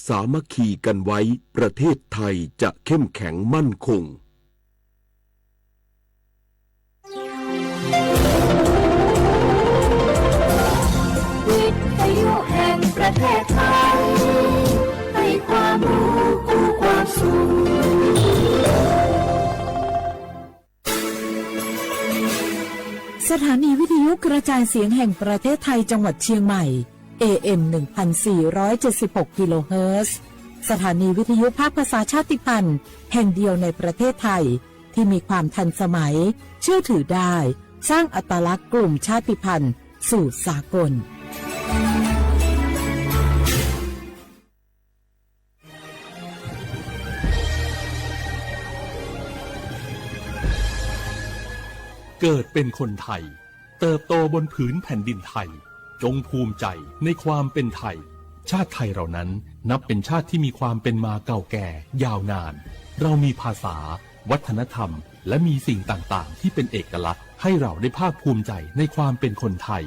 สามัคคีกันไว้ประเทศไทยจะเข้มแข็งมั่นคงวิทยุแห่งประเทศไทยให้ความรู้คู่ความสุขสถานีวิทยุกระจายเสียงแห่งประเทศไทยจังหวัดเชียงใหม่ AM 1476 กิโลเฮิรตซ์สถานีวิทยุภาคภาษาชาติพันธุ์แห่งเดียวในประเทศไทยที่มีความทันสมัยเชื่อถือได้สร้างอัตลักษณ์กลุ่มชาติพันธุ์สู่สากลเกิดเป็นคนไทยเติบโตบนผืนแผ่นดินไทยจงภูมิใจในความเป็นไทยชาติไทยเรานั้นนับเป็นชาติที่มีความเป็นมาเก่าแก่ยาวนานเรามีภาษาวัฒนธรรมและมีสิ่งต่างๆที่เป็นเอกลักษณ์ให้เราได้ภาคภูมิใจในความเป็นคนไทย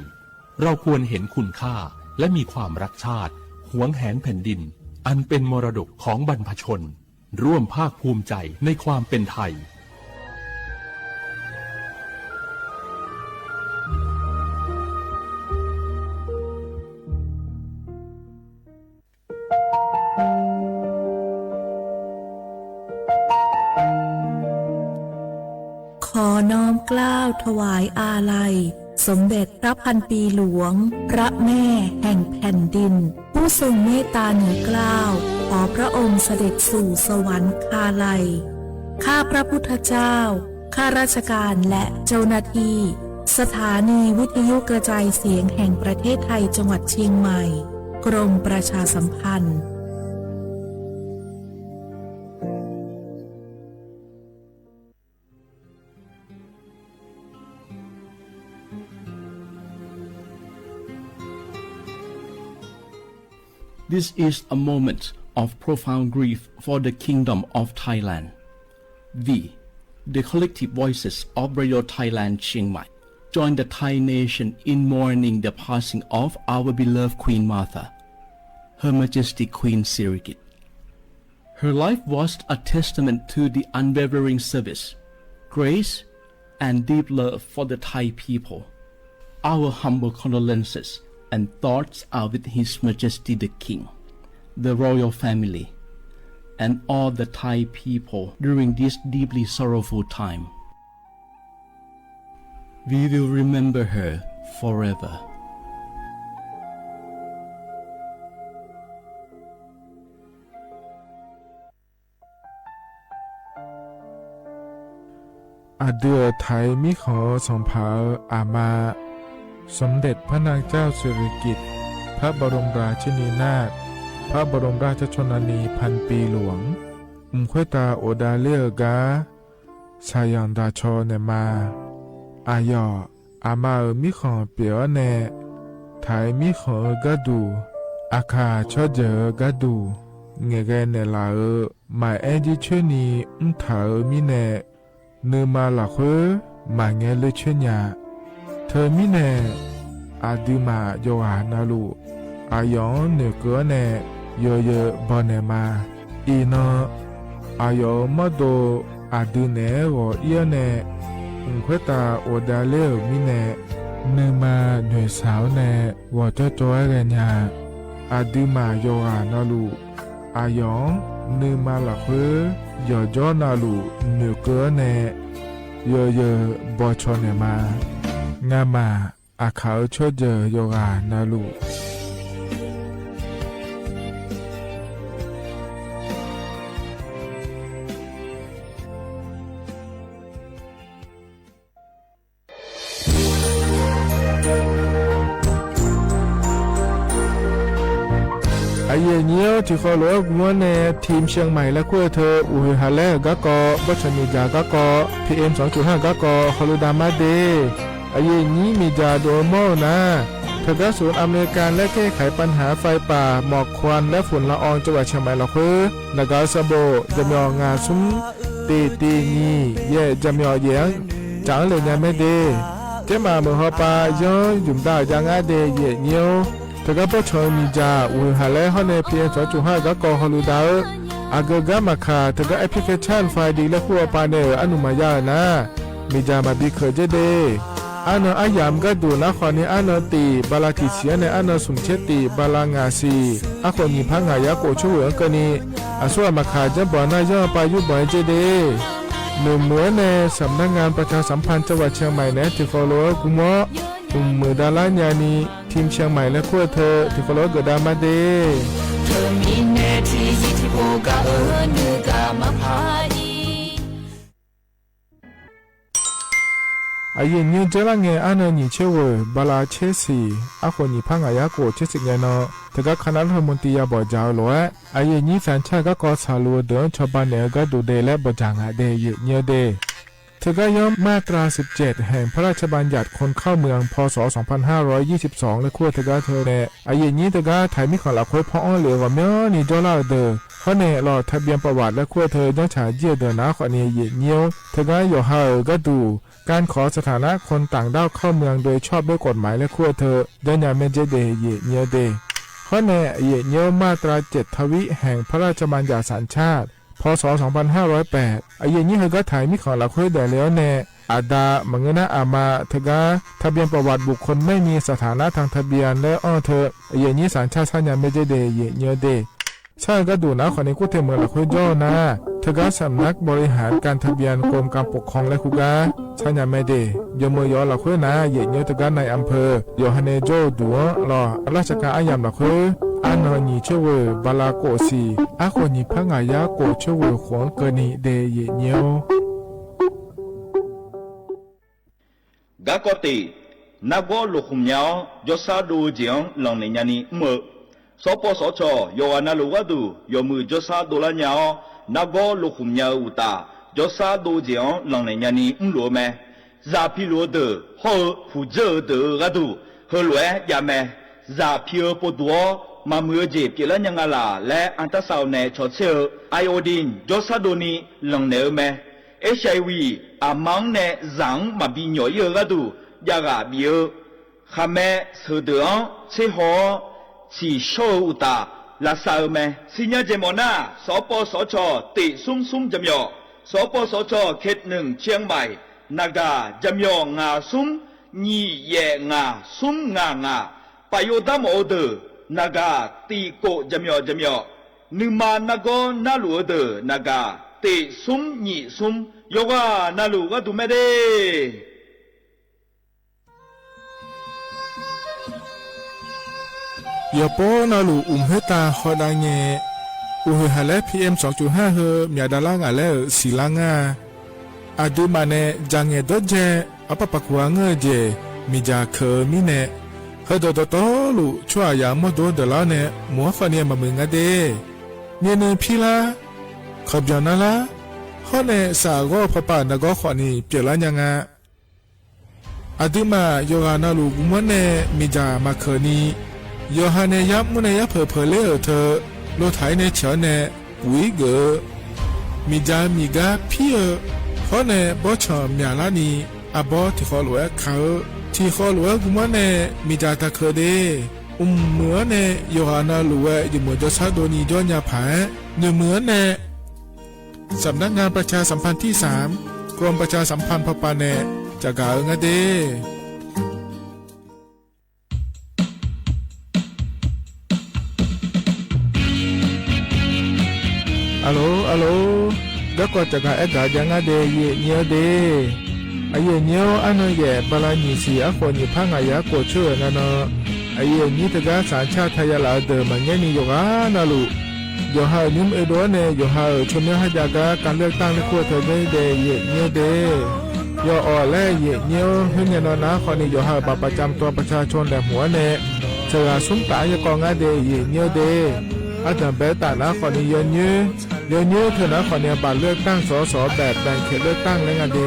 เราควรเห็นคุณค่าและมีความรักชาติหวงแหนแผ่นดินอันเป็นมรดกของบรรพชนร่วมภาคภูมิใจในความเป็นไทยขอน้อมเกล้าถวายอาลัยสมเด็จพระพันปีหลวงพระแม่แห่งแผ่นดินผู้ทรงเมตตาเหนือเกล้าขอพระองค์เสด็จสู่สวรรคาลัยข้าพระพุทธเจ้าข้าราชการและเจ้าหน้าที่สถานีวิทยุกระจายเสียงแห่งประเทศไทยจังหวัดเชียงใหม่กรมประชาสัมพันธ์ This is a moment of profound grief for the Kingdom of Thailand. We, the collective voices of Radio Thailand Chiang Mai, join the Thai nation in mourning the passing of our beloved Queen Martha, Her Majesty Queen Sirikit. Her life was a testament to the unwavering service, grace, and deep love for the Thai people. Our humble condolences and thoughts are with His Majesty the King, the royal family, and all the Thai people during this deeply sorrowful time. We will remember her forever. Adua Thai มิขอส่งเผาอามาสมเด็จพระนางเจ้าสิริกิติ์พระบรมราชินีนาถพระบรมราชชนนีพันปีหลวงควยตาโอดาเลียกาชายันดาชอเนมาอายออามามิขอเปียวเนไทยมิขอกะดูอาคาชอเจอกะดูเงเกเนลาหมายเอจิเชนีถามิเนเนมาละเขมาเงเลเชญาเธอมิเนอาดิมาโยหานาลูอายองเนเกเนโยเยบอนเนมาอีนอายอมโดอาดิเนโอเอียเนควยตาโอดาเลมิเนเนมาหน่วยสาวเนวอจจอยเรญาอาดิมาโยหานาลูอายองเนมาละเขยอจอนาลูเนเกเนโยเยบอชอเนมางามาอาเขาชดเจอโยกานาลูไอเยี่ยวที่เขาหลวงมัวเนทีมเชียงใหม่และขั้วเธออุยฮาเลกะกอวัชนิจากะกอ PM 2.5 กะกอฮอลูดามาเดไอเยี่ยนี้มีจาโดโมนะทกศูนย์อเมริกันและแก้ไขปัญหาไฟป่าหมอกควันและฝุ่นละอองจังหวัดเชียงใหม่ละคือนากาซาโบจะมีงาซุ้มตีนีเย่จะมีเยียงจังเลยเนี่ยไม่เดเจ้ามาเมื่อฮอปาย้อนยุ่มดาวยังอาเดเย่เนียวท แต่ก็บ่ชอมีจาอุหาและฮอใน PM2.5 ก็กอฮอลูดาอากกามาคาแต่ก็แอปพลิเคชันไฟดีและคัวปาเนอนุมายานะมีจามาบีเคเจเดอันอายามก็ดูนะขอนี้อันตีบาลาติเชียในอันสุมเชติบาลางาซีอาคนมีพังงายาโกช่วยกันนี้อาส่วนมาขาจะบ่อนายาปายุบ่อยเจเดหนุ่มเหมือนในสำนักงานประชาสัมพันธ์จังหวัดเชียงใหม่และที่ฟอลโล่กุมอกลุ่มมือดาราญานีทีมเชียงใหม่และขั้วเธอที่ฟอลโล่เกิดดามาเดเธอมีแน่ที่ยิที่โบกาเนือกามาพาดี อายุยืนเจริญเงยอันนี้เชื่อว่าบาลาเชสีอาคนนี้พังอายาโกเชสิเงนอแต่ก็คณะรัฐมนตรีบอกเจ้าหลวงอายุนี้แฟนชาติก็กอสาลัวเดินชาวบ้านเนี่ยก็ดูเดและบจางอาเดยเยเดเธอก็ย่อมมาตรา17แห่งพระราชบัญญัติคนเข้าเมืองพศ2522และขั้วเธอก็เธอเนี่ยอายุนี้เธอก็ถ่ายมิของหลักคุยพ่ออ้อเหลือว่าเมื่อนี่เจ้าเล่าเดอเขาเนี่ยรอทะเบียนประวัติและขั้วเธอยังฉาเยี่ยเดินนะคนนี้เยี่ยเงี้ยวเธอก็อยู่ห่างก็ดูการขอสถานะคนต่างด้าวเข้าเมืองโดยชอบด้วยกฎหมายและขั้วเธอยันยาเมเจเดเยี่ยเงี้ยวเดเขาเนี่ยเยี่ยเงี้ยวมาตรา7ทวิแห่งพระราชบัญญัติสัญชาติพศ2508อายุนี้เธอก็ถ่ายมิของหลักคุยได้แล้วแน่อาดามังเงนะอามาเธอก็ทะเบียนประวัติบุคคลไม่มีสถานะทางทะเบียนและอ้อเธออายุนี้สัญชาติสัญญาเมเจเดเยี่ยเงี้ยวเดใช่ก็ดูนะคนนี้กูเทเมืองหลักคุยย่อนะเธอก็สำนักบริหารการทะเบียนกรมการปกครองและคุกาชัญญาเมเดยมยอหลักคุยนะเยี่ยเงี้ยวเธอก็ในอำเภอยอฮันเนโจดัวรอราชการอายามหลักคุยอันนี้เชื่อว่าบาลาโกสีอาคนนี้พังอายาโกเชื่อว่าขวงเกนีเดเยเนียวกะกอตินักบ่ลูกขุมยาวยศาดูเจียงหลังในญาณีเมื่อสปสชยอนาลูกดูยมือยศาดูละยาวนักบ่ลูกขุมยาวอุตายศาดูเจียงหลังในญาณีลัวแม่ซาพิลัวเดอฮอผู้เจอเดอกะดูเฮลวยยาแม่ซาพิอปดัวมาเมื่อเจ็บกี่ละยังไงล่ะและอันตราซาวน์ในชดเชอไอโอดีนยศาดูนี้หลังเนื้อแม่HIV อามังเนจังมาบินย่อยกะดูยากาบิอขะแม่สะดองเชหอชีโชอุตาลาซาแม่สิญญาเจมอนาสปสชติซุ่มจำยอสปสชเขต1เชียงใหม่นากาจำยองาซุ่มญีเยงาซุ่มงาปะโยดามอเดนากาตีโกจำยอนึมานาโกนาลูเดนากาติซุ่มญีซุ่มโยกานาลูกะดูเมเดยาโปนาลูเฮตาฮอดาเงฮาเล PM2.5 เฮมีดาลางาเลศิลางาอาดูมาเนจังเงดเจอปะปะกวางเจมีจาเคมีเนเฮดดตอลูชัวยามอดดลาเนมัวฟาเนียมามึงอะเดเนเนพิลาขบยานาลาฮอเนสากอพะปานกอขอนีเปลายังาอาดูมาโยกานาลูกุมเนมีจามาเคนีโยฮันเนยับมุนยับเผลเลอเธอโลไทยในเฉาเนวิเกมีจามีกาพี่เขาเนบอชอมยาลานีอาบอที่ขอหลวงเขาที่ขอหลวงกุมันเนมีจาตะเคเดเหมือนเนโยฮันนาหลวงอยู่เหมือนจะซาโดนีย้อนยาผาเหมือนเนสำนักงานประชาสัมพันธ์ที่3กรมประชาสัมพันธ์พปาเนจากกาเงเดฮัลโหลก็กดจากการกายังไงเดยเนียวเดไอเนียวอันนั้นแย่บาลานีสีอคนนี้พังอายากดช่วยนั่นเนาะไอนี้แต่ก็สัญชาติไทยลาเดิมมันยังนี่อยู่กันนะลูกอยู่หายุ่มเอโดเนอยู่หาชนเนื้อให้จากการเลือกตั้งในขั้วเธอเดยเนียวเดอยู่อ่อแล่เนียวเฮียนนะคนนี้อยู่หาบัตรประจำตัวประชาชนแหลมหัวเนเธอสุ่มตายกองเดยเนียวเดอาจารย์เบต้านะคนนี้ยืนยืเธอนะคนนี้บัตรเลือกตั้งสสแบบแบ่งเขตเลือกตั้งและงานเดี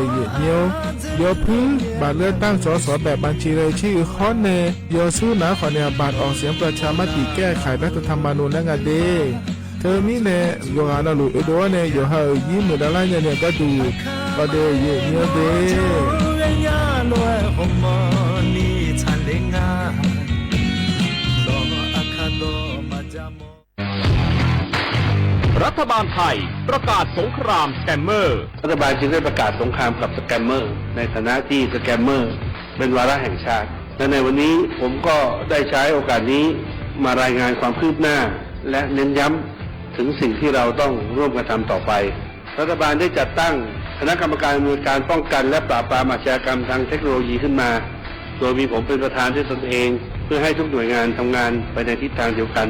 ยวพื้นบัตรเลือกตั้งสสแบบบัญชีรายชื่อข้อเนยสู้นะคนนี้บัตรออกเสียงประชามติแก้ไขรัฐธรรมนูญและงานเดียเธอมีเนยโยฮานาลูเอโดเนยโยฮายิ้มเหมือนอะไรเนี่ยก็ดูก็เดียวเด รัฐบาลไทยประกาศสงครามสแกมเมอร์รัฐบาลจึงได้ประกาศสงครามกับสแกมเมอร์ในฐานะที่สแกมเมอร์เป็นวาระแห่งชาติและในวันนี้ผมก็ได้ใช้โอกาสนี้มารายงานความคืบหน้าและเน้นย้ำถึงสิ่งที่เราต้องร่วมกันทำต่อไปรัฐบาลได้จัดตั้งคณะกรรมการดำเนินการป้องกันและปราบปรามอาชญากรรมทางเทคโนโลยีขึ้นมาโดยมีผมเป็นประธานด้วยตนเองเพื่อให้ทุกหน่วยงานทำงานไปในทิศทางเดียวกัน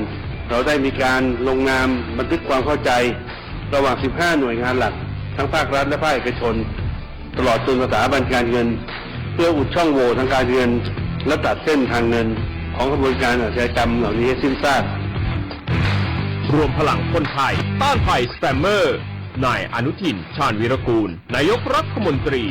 เราได้มีการลงนามบันทึกความเข้าใจระหว่าง 15 หน่วยงานหลักทั้งภาครัฐและภาคเอกชนตลอดจนสถาบันการเงินเพื่ออุดช่องโหว่ทางการเงินและตัดเส้นทางเงินของกระบวนการอาชญากรรมเหล่านี้ให้สิ้นซาก รวมพลังคนไทยต้านภัยสแกมเมอร์นายอนุทิน ชาญวีรกูลนายกรัฐมนตรี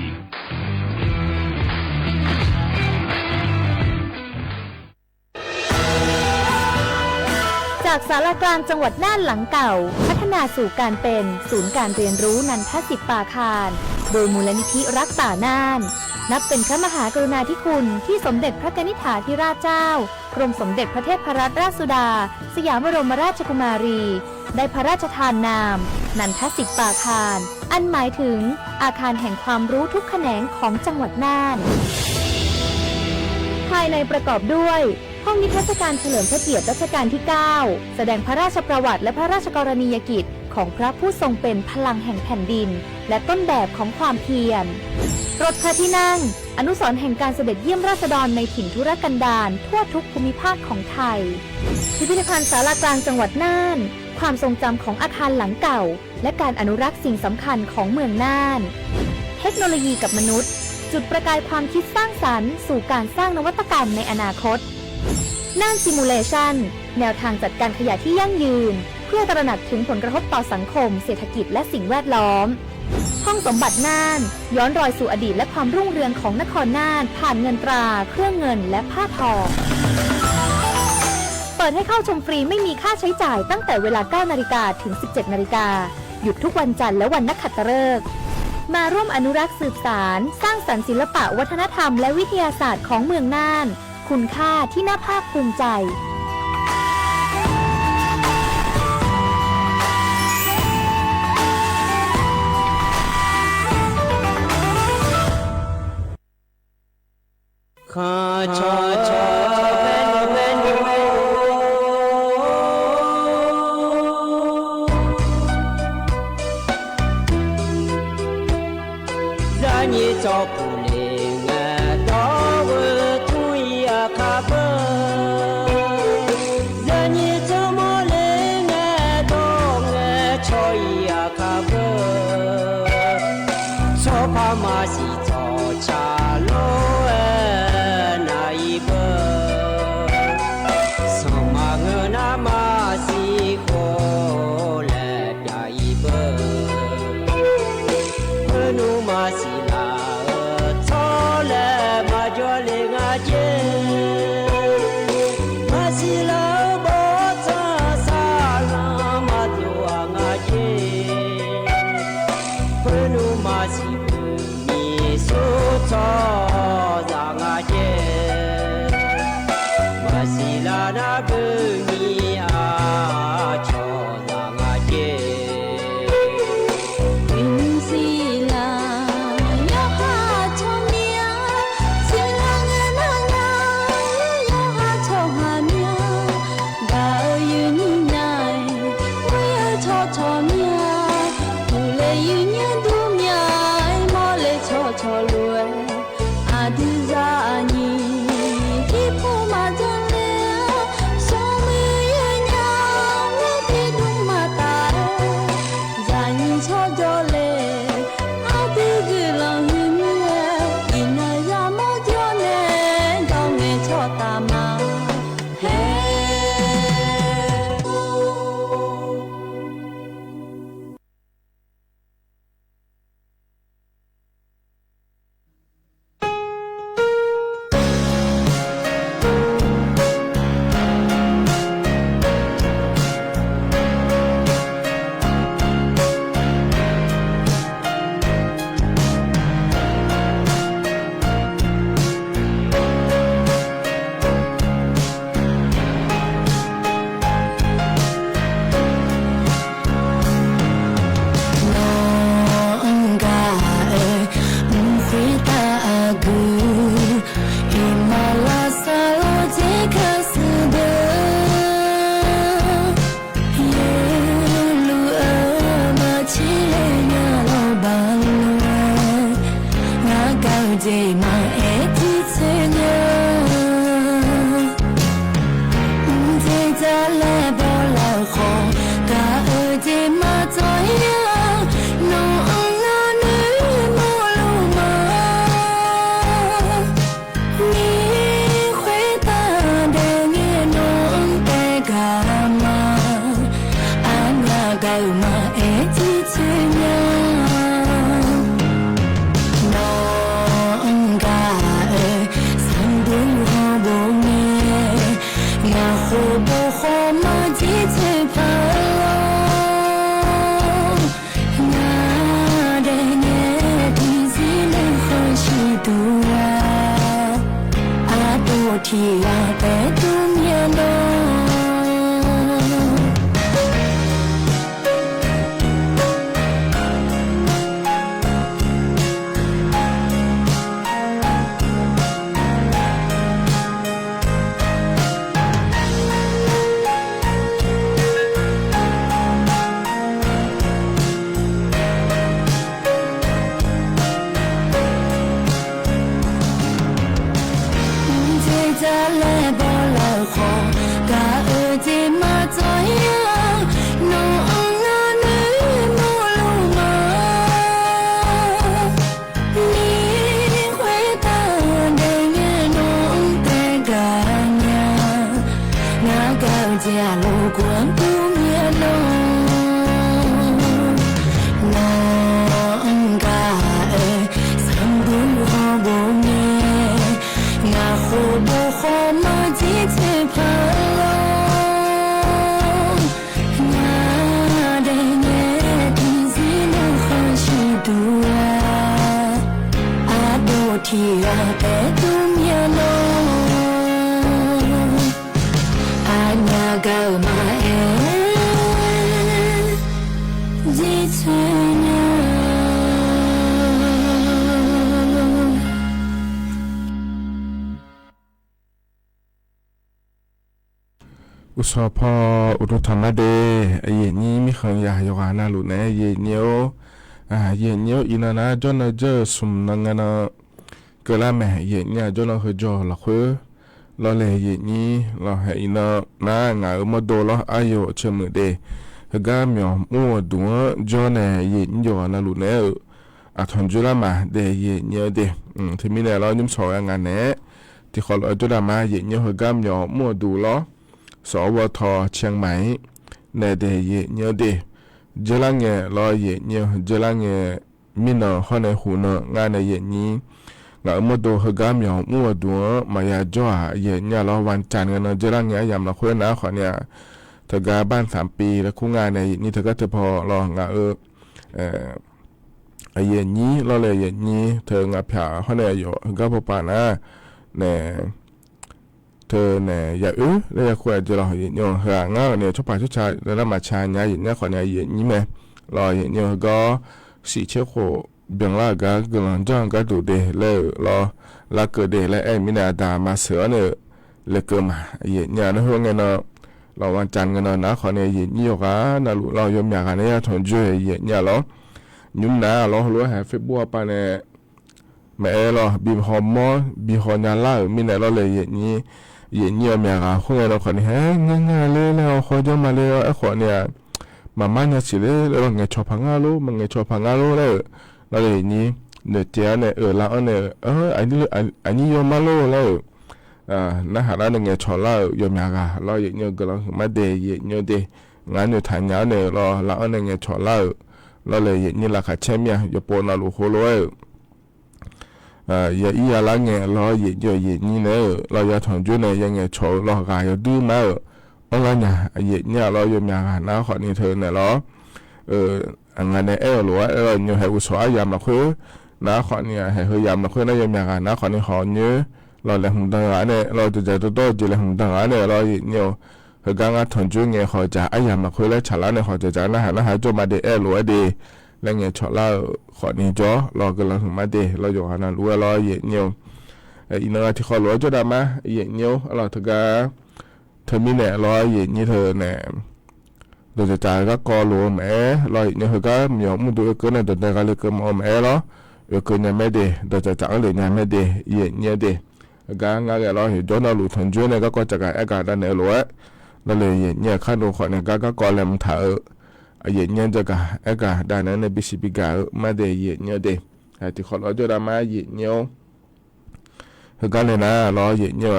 จากศาลากลางจังหวัดน่านหลังเก่าพัฒนาสู่การเป็นศูนย์การเรียนรู้นันทศิษย์ป่าคารโดยมูลนิธิรักป่าน่านนับเป็นพระมหากรุณาธิคุณที่สมเด็จพระกนิษฐาธิราชเจ้ากรมสมเด็จพระเทพรัตนราชสุดาสยามบรมราชกุมารีได้พระราชทานนามนันทศิษย์ป่าคารอันหมายถึงอาคารแห่งความรู้ทุกแขนงของจังหวัดน่านภายในประกอบด้วยห้องนิทรรศการเฉลิมพระเกียรติรัชกาลที่ 9 แสดงพระราชประวัติและพระราชกรณียกิจของพระผู้ทรงเป็นพลังแห่งแผ่นดินและต้นแบบของความเพียรรถพระที่นั่งอนุสรณ์แห่งการเสด็จเยี่ยมราษฎรในถิ่นทุรกันดารทั่วทุกภูมิภาคของไทยพิพิธภัณฑ์ศาลากลางจังหวัดน่านความทรงจำของอาคารหลังเก่าและการอนุรักษ์สิ่งสำคัญของเมืองน่านเทคโนโลยีกับมนุษย์จุดประกายความคิดสร้างสรรค์สู่การสร้างนวัตกรรมในอนาคตน่านซิมูเลชันแนวทางจัดการขยะที่ยั่งยืนเพื่อตระหนักถึงผลกระทบต่อสังคมเศรษฐกิจและสิ่งแวดล้อมห้องสมบัติน่านย้อนรอยสู่อดีตและความรุ่งเรืองของนครน่านผ่านเงินตราเครื่องเงินและผ้าทองเปิดให้เข้าชมฟรีไม่มีค่าใช้จ่ายตั้งแต่เวลา 9 นาฬิกาถึง 17 นาฬิกาหยุดทุกวันจันทร์และวันนักขัตฤกษ์มาร่วมอนุรักษ์สืบสานสร้างสรรค์ศิลปะวัฒนธรรมและวิทยาศาสตร์ของเมืองน่านคุณค่าที่น่าภาคภูมิใจข้าชอชอเป็นรานีจอปูเลงดอกทุ่ยคาเบรานีจอมเลงดอกชอยคาเบชอพามาสิจอชาโล อุสพออุตุธรรมเดเยนี้มีขังยาโยกานาลุเนเยเนียวเยเนียวอินานาจอนเจอสุมนังนาเกลาแม่เยเนียจอนเฮจอละคือเราเลยเยนี้เราให้อินานางามาโดละอายุเชมเดฮกามยอมมัวดัวจอนเยนโยนาลุเนอาทอนจุลามาเดเยเนียเดที่มีเนี่ยเรายุ่มสอยงานเน่ที่ขอเราจุลามาเยเนียฮกามยอมมัวดูละสวทเชียงใหม่ในเดเยเนียเดเจลังเงลอเยเนียเจลังเงมินฮอนในหูนงานในเยนี้งามาดูฮกามยอมมัวดัวมายาจ่อเยเนียเราวันจันทร์กันเจลังเงยามเราคุยนะขอเนี่ยเธอกาบ้าน3 ปีแล้วคู่งานในนี่เธอก็จะพอรองาเยนี้เราเลยเยนี้เธองาผาฮอนในอยู่ก็พอปานะเนี่ยเธอเนี่ยอย่าแล้วอย่าคุยจะรอเย็นยงหางาเนี่ยชอบไปชอบชายแล้วมาชาเนี่ยเย็นเนี่ยขอเนี่ยเย็นนี้ไหมรอเย็นยงก็สีเชี่ยวโคเบียงล่าก็กำลังจ้างก็ดูเดแล้วรอละเกิดเดแล้วมินาดามาเสือเนี่ยเลยเกิดมาเย็นเนี่ยนะพวกเงี้ยเนาะเราวันจันทร์กันเนาะนะขอเนี่ยเย็นนี้ก็น่ารู้เรายอมอยากกันเนี่ยทนช่วยเย็นเนี่ยเรายุ่งนะเรารู้ให้เฟซบุ๊กไปเนี่ยแม่เราบีหอมมอบีหอนาล่ามินาเราเลยเย็นนี้เย็นเนี่ยเมียก็คงเราคนนี้ง่ายๆเลยแล้วเขาจะมาเลยไอ้คนเนี่ยมาเนี่ยสิเลยแล้วไงชอบพังงาลูมันไงชอบพังงาลูเลยเราเลยนี้เนื้อเจ้าเนี่ยเราเนี่ยอันนี้ยอมมาลูแล้วนะฮะเราเนี่ยชอบเรายอมอยากเราเย็นเนี่ยก็เรามาเดย์เย็นเนี่ยเดย์งานเนี่ยทางงานเนี่ยเราเนี่ยชอบเราเลยเย็นเนี่ยราคาเช่นเนี่ยอย่าปนเราลูกโหเลยอย่าอีอะไรเงี้ยเราเย็นเย็นนี่เนอะเราอย่าทำจุดเนี่ยยังเงี้ยโชว์เราก็อย่าดื้อมาอะไรเนี่ยเย็นเนี่ยเราอยู่อย่างนั้นนะขอนี่เธอเนี่ยเราอันนั้นเนี่ยหรือว่าเราอยู่ให้อุตสาหยามเราคือนะขอเนี่ยให้เขายามเราคือนะอยู่อย่างนั้นนะขอนี่ขอเนี่ยเราเลยหุ่นต่างเนี่ยเราจะจะโตจะเลยหุ่นต่างเนี่ยเราเย็นเนี่ยเขาการงานทำจุดเนี่ยเขาจะไอ้ยามเราคือแล้วฉลาดเนี่ยเขาจะนะฮะนะฮะจนมาเดหรือว่าเดแล้วเงี้ยชอบเราขอนี้จ้อเราก็เราถึงมาเดเราอยู่ขนาดรู้ว่าเราเย็นเนี่ยอีน้อยที่เขารู้จะได้มาเย็นเนี่ยเราถึงก็เธอมีเนี่ยเราเย็นนี่เธอเนี่ยโดยจะจ่ายก็กอหลวงแม่เราเย็นเนี่ยเขาก็มีมุดดูเกินเนี่ยโดยแต่ก็เลยเกินมาแม่เราเกินเนี่ยไม่เดโดยจะจ่ายเลยเนี่ยไม่เดเย็นเนี่ยเดก็งานเราเห็นจ้อเราหลุดทนจุ้ยเนี่ยก็จะการอากาศด้านเนี่ยรู้ว่าเราเลยเย็นเนี่ยขั้นดูขอเนี่ยก็กอเลยมันถ่ายเย็นเนี่ยจะกับอากาศด้านนั้นในบิสิบิกาไม่ได้เย็นเนี่ยเดที่เขาเราจะได้มาเย็นเนี่ยคือการเลยนะเราเย็นเนี่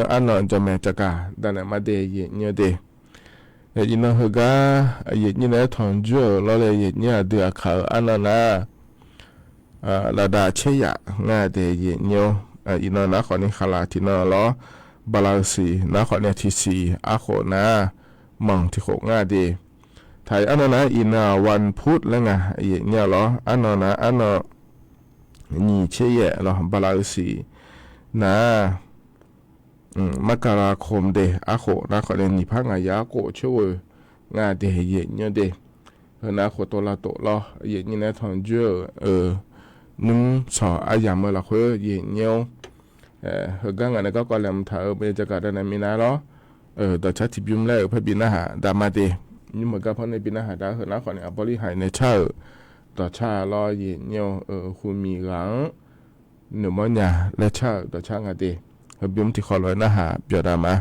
ยอันนั้นจะแม่จะกับด้านนั้นมาได้เย็นเนี่ยเดยินนะคือการเย็นเนี่ยทอนจุเราเลยเย็นเนี่ยเดือดเขาอันนั้นนะระดับเชียง่ายได้เย็นเนี่ยยินนะขอนี้ขลาที่นั่นเราบาลานซีนะขอเนี่ยที่สี่อาโคนะมังที่โคง่ายดีไทยอันนั้นอินาวันพุธแล้วไงเนี่ยเหรออันนั้นนี่เชี่ยเหรอบาลาสีนะมกราคมเดอะโคนะขอเรียนนี่พักงายาโกช่วยงานเดเย็นเนี่ยเดนะโคตัวละตัวละเย็นนี่นะทอนเจอนุ่งสออายามเมื่อละคุยเย็นเนี่ยก็งานนั้นก็เลยมันถ่ายไปจากการนั้นมีนะเหรอต่อชัดที่บิมแล้วเพื่อบินนะฮะดามาเดนี่เหมือนกับเพราะในปีหน้าหาได้เหรอนะขอเนี่ยบริหารในชาต่อชาลอยเย็นเนี่ยคุณมีหลังหนึ่งวันเนี่ยและชาต่อชางาเดบิมที่ขอลอยนะฮะเบียดามา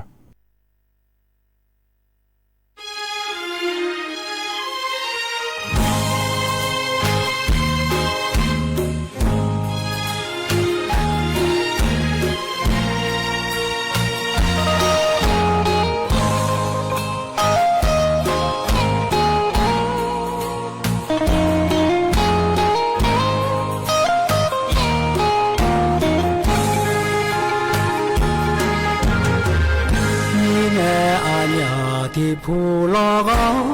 thì phù lo gõ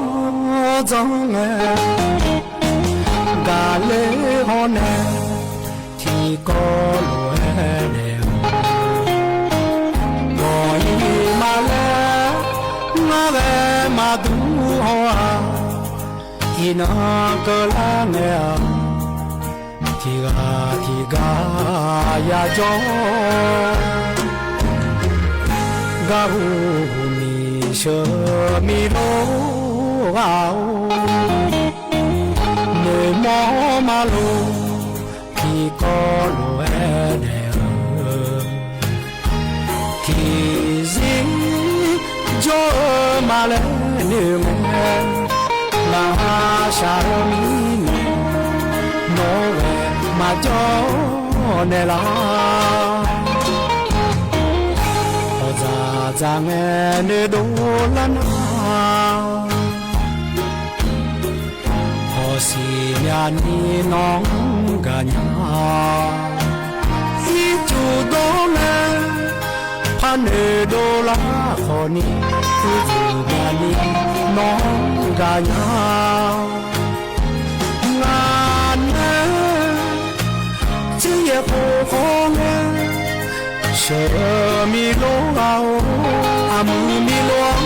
trong nghe gà lê hòn nè thì có lúa đẹp ngồi mà lẽ mà về mà đủ hoa thì nó cơ lá nè thì gà ya cho gà hù 舍米罗啊，你莫马路皮高路哎的，提醒就马来你们那啥米呢，诺为马就呢啦。Giang nghe đô lan họ xì nhà ni nong cả nhà ít chú đô nè phan đô la họ ni cứ nhà ni nong cả nhà ngàn chỉ ye khô nghe sợ mi lô ao amu mi loang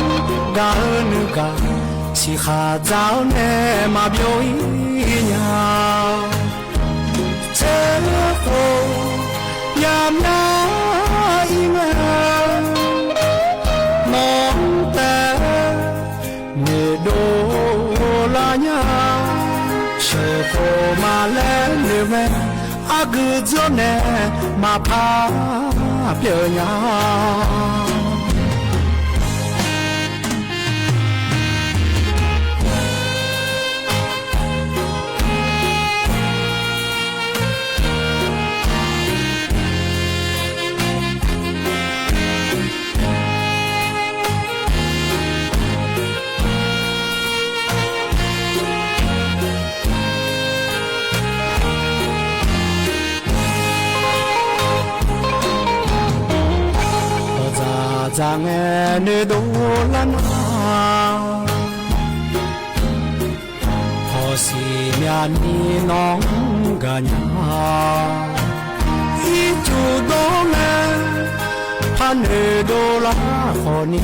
ga nu ga si kha zao ne ma bioi nya che ko yam na inga mong ta ne do la nya che ko ma le ne me agu zo ne ma pa biểu nhau Giang nghe đô lan họ xì nhà ni nong cả nhà ít chú đô nghe phan đô la họ ni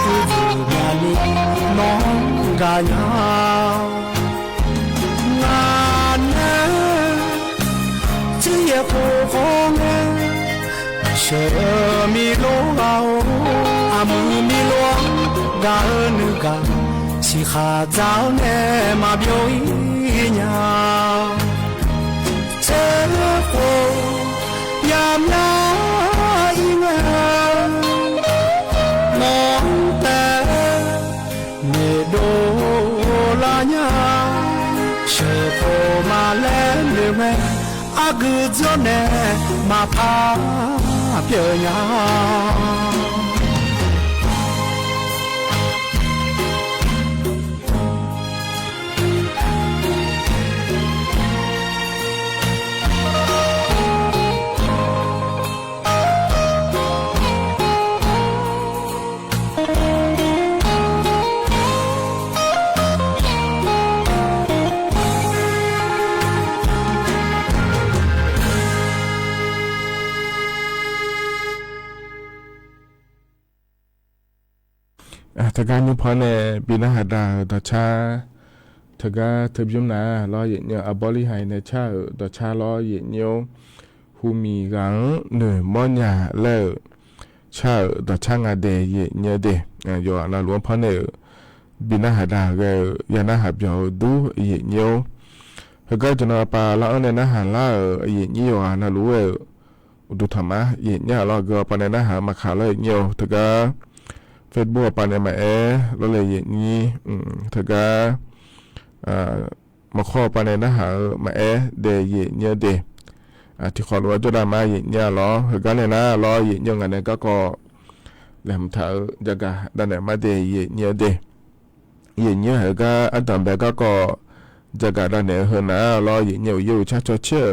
cứ nhà ni nong cả nhà ngàn chỉ ye khô nghe sợ mi lô ao amu mi loang ga nu ga si kha zao ne ma bioi nya che ko yam na inga mong ta ne do la nya che ko ma le le me agu zo ne ma pa biểu nhauถ้าการยุพอเนี่ยปีนาหาดาต่อชาถ้าการทบยุมนาล้อเย็นเนียวอบริหายในชาต่อชาล้อเย็นเนียวหูมีกังเหนื่อยมอนยาเล่ชาต่อชางาเดเย็นเนียวเดอยู่น่าหลวงพอเนี่ยปีนาหาดาก็ยานาหาเปียวดูเย็นเนียวถ้าการจะนปลาล้อในนาหาล่าเย็นเนียวน่ารู้ดูธรรมะเย็นเนียวล้อก็ปนในนาหามาขาเลยเนียวถ้าการเฟซบุ๊กปานมาแล้วเลยอย่างนี้ถ้าก็มาข้อปานนะหามาเดย์เนี่ยเดที่ขอรู้ว่าจะได้มาอย่างนี้ล้อถ้าก็เนี่ยนะล้ออย่างนี้กันเนี่ยก็แหลมเท้าจะก็ได้เนี่ยมาเดย์เนี่ยเดอย่างนี้ถ้าก็อันต่ำแบบก็จะก็ได้เนี่ยเห็นนะล้ออย่างนี้อยู่ชัดเชื่อ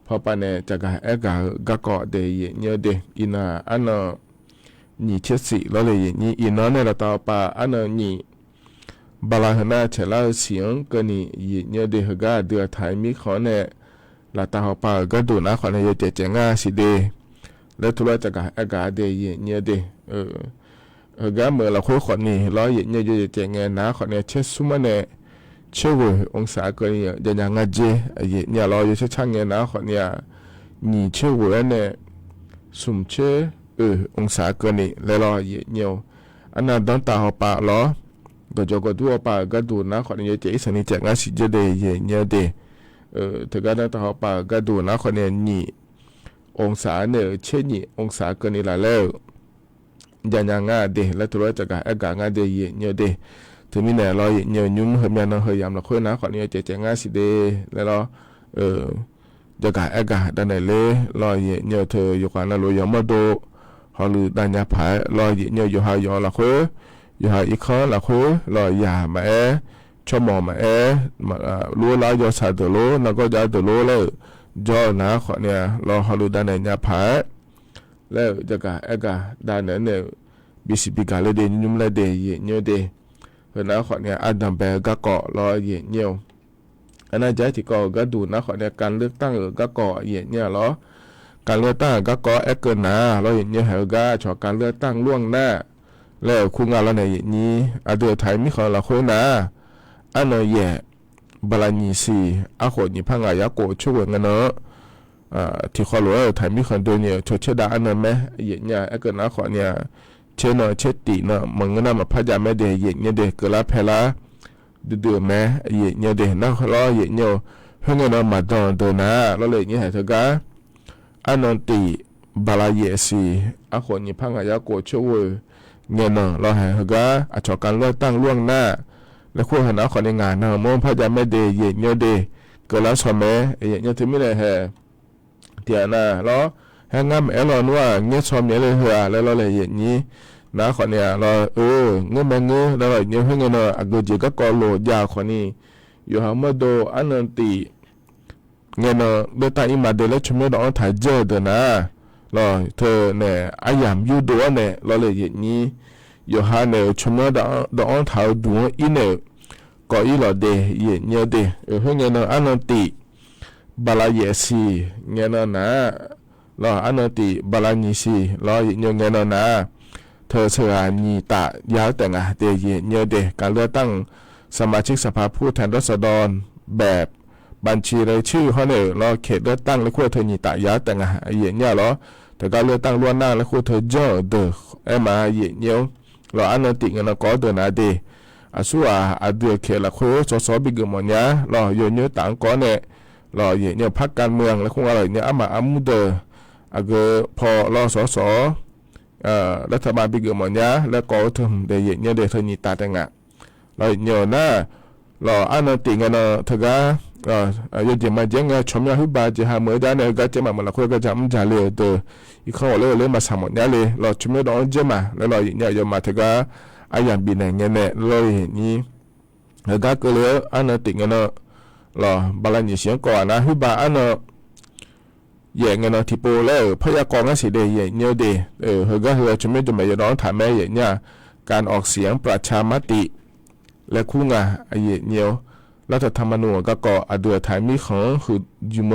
พอปานเนี่ยจะก็เดย์เนี่ยเดอินาอันน่ะ你切死了嘞！你一拿那个刀把安那你巴拉和那切了行，跟你你的那个的台米可能拉刀把个多那可能有点正啊是的，แล้วทุเรศจากอากาศเดียเนี่ยเดก็เมื่อเราคุยคนนี้เราเนี่ยอยู่จะเงินนะคนนี้เชื่อสุมาเนี่ยเชื่อว่าองศาเกินเนี่ยจะยังไงเจเนี่ยเราอยู่เชื่อช่างเงินนะคนเนี่ย你เชื่อว่าเนี่ยสุ่มเชื่อองศาเกินนี่แล้วเราเนี่ย อันนั้นต้องตาหัวปะหรอก็จะก็ตัวปะก็ดูนะขอเนี่ยเจ๊สันนิษฐานงานสิจะได้เย็นเนี่ยเดถึงก็ต้องตาหัวปะก็ดูนะขอเนี่ยนี่องศาเนี่ยเช่นนี่องศาเกินนี่ละแล้วยังงาเดแล้วตัวจะก็อากาศงาเดเย็นเนี่ยเดถึงมีเนี่ยเราเย็นเนี่ยยุ่มเฮียนเฮียมเราคุยนะขอเนี่ยเจ๊งานสิเดแล้วเราจะก็อากาศด้านไหนเลยเราเย็นเนี่ยเธออยู่กันแล้วเรายังไม่ดูhọ lừa đàn nhà phải lo gì nhiều dù họ dọn là khối dù họ ít khó là khối lo già mà cho mò mà lúa lá do xài từ lúa nó có giá từ lúaเลยdo nó khỏi nè lo họ lừa đàn này nhà phảiแล้วจะกะด้านนั้นเนี่ยบิสิบิกาเลยเดยุ่มเลยเดเยอะเดเห็นนะkhỏiเนี่ยอันดับแบกก็เกาะรอเยอะเนียวอันนั้นใจที่เกาะก็ดูนะkhỏiเนี่ยการเลือกตั้งก็เกาะเยอะเนี่ยหรอการเลือกตั้งก็ก่อเกินนะเราเห็นเนี่ยเหรอก็ชอบการเลือกตั้งล่วงหน้าแล้วคู่งานเราในอย่างนี้เดือไทยมีของเราคุยนะอันนั้นแย่บาลานีซีคนนี้พังอายะโกช่วยกันเนาะที่ขอรู้ไทยมีคนเดียวเนี่ยชดเชยได้อันนั้นไหมอย่างเงี้ยเกินนะขอเนี่ยเช่นเช่นตีเนาะมึงก็น่ามาพยายามไม่เดียอย่างเงี้ยเด็กเกิดละเพละเดือไหมอย่างเงี้ยเด็กนั่งรออย่างเงี้ยเพื่อนเรามาดอนเดินนะเราเลยอย่างเงี้ยเถอะกันอันนั้นตีบาลาเยซีคนนี้พังอายะโกช่วยเงี้ยเนาะเราเห็นเหรอก็ชอบการเลือกตั้งล่วงหน้าแล้วคู่หันเอาคนในงานนะมั่งพยายามไม่เดียอย่างเงี้ยเด็กเกิดละสมัยอย่างเงี้ยถึงไม่ได้เหรอเดี๋ยวนะแล้วให้งามเราว่าเงี้ยสมัยเลยเหรอแล้วเราเลยอย่างนี้นะคนเนี่ยเราเงี้ยแม่เงี้ยแล้วเงี้ยเพื่อนเนาะก็จะก็กอโลยาคนนี้อยู่หามาดูอันนั้นตีเงี้ยเนาะเดินทางอีมาเดินแล้วชมดอนถ่ายเจอเดินนะเราเธอเนี่ยอายามยูดัวเนี่ยเราเลยอย่างนี้อยู่หาเนี่ยชมดอนถ่ายดัวอีเนี่ยก็อีเราเดย์อย่างเงี้ยเดย์เพื่อนเงี้ยเนาะอันนั้นตีบาลาเยซีเงี้ยเนาะนะเราอันนั้นตีบาลานีซีเราอย่างเงี้ยเนาะนะเธอเชื่อนีตายาวแต่งเดย์อย่างเงี้ยเดย์การเลือกตั้งสมาชิกสภาผู้แทนราษฎรแบบบัญชีรายชื่อเขาเนี่ยเราเขตเลือกตั้งแล้วคู่เธอหนีตายาแต่งอย่างเงี้ยเหรอแต่การเลือกตั้งล้วนหน้าแล้วคู่เธอเจอเดอมาอย่างเงี้ยเราอันนั้นติเงินก็เดินเดสู้เดือเขตละคู่สบิกมันเนี่ยเราอยู่เนื้อต่างก้อนเนี่ยเราอย่างเงี้ยพรรคการเมืองแล้วคู่อะไรเนี่ยมามุเดพอเรารัฐบาลบิกมันเนี่ยแล้วก็เธอเดี๋ยวอย่างเงี้ยเดี๋ยวเธอหนีตาแต่งเราอย่างเงี้ยนะเราอันนั้นติเงินเธอก็有点嘛，这个全面去把这下每单呢，个这嘛嘛，那个就唔查了的，一看我咧嘛上门伢咧，老全面当这嘛，来老人家有嘛这个哎呀，别人家呢，老你那个了，安那定个呢，老把那你先讲那去把安那。อย่างเงี้ยที่โปรแล้วพยากรณ์ก็สิเดียเงี้ยเดเฮก็เฮจะไม่จะไม่ร้องถามแม่อย่างเงี้ยการออกเสียงประชามติและคู่งาไอ้เงี้ยรัฐธรรมนูญก็ก่อเดือดไทยมีของคือยูโม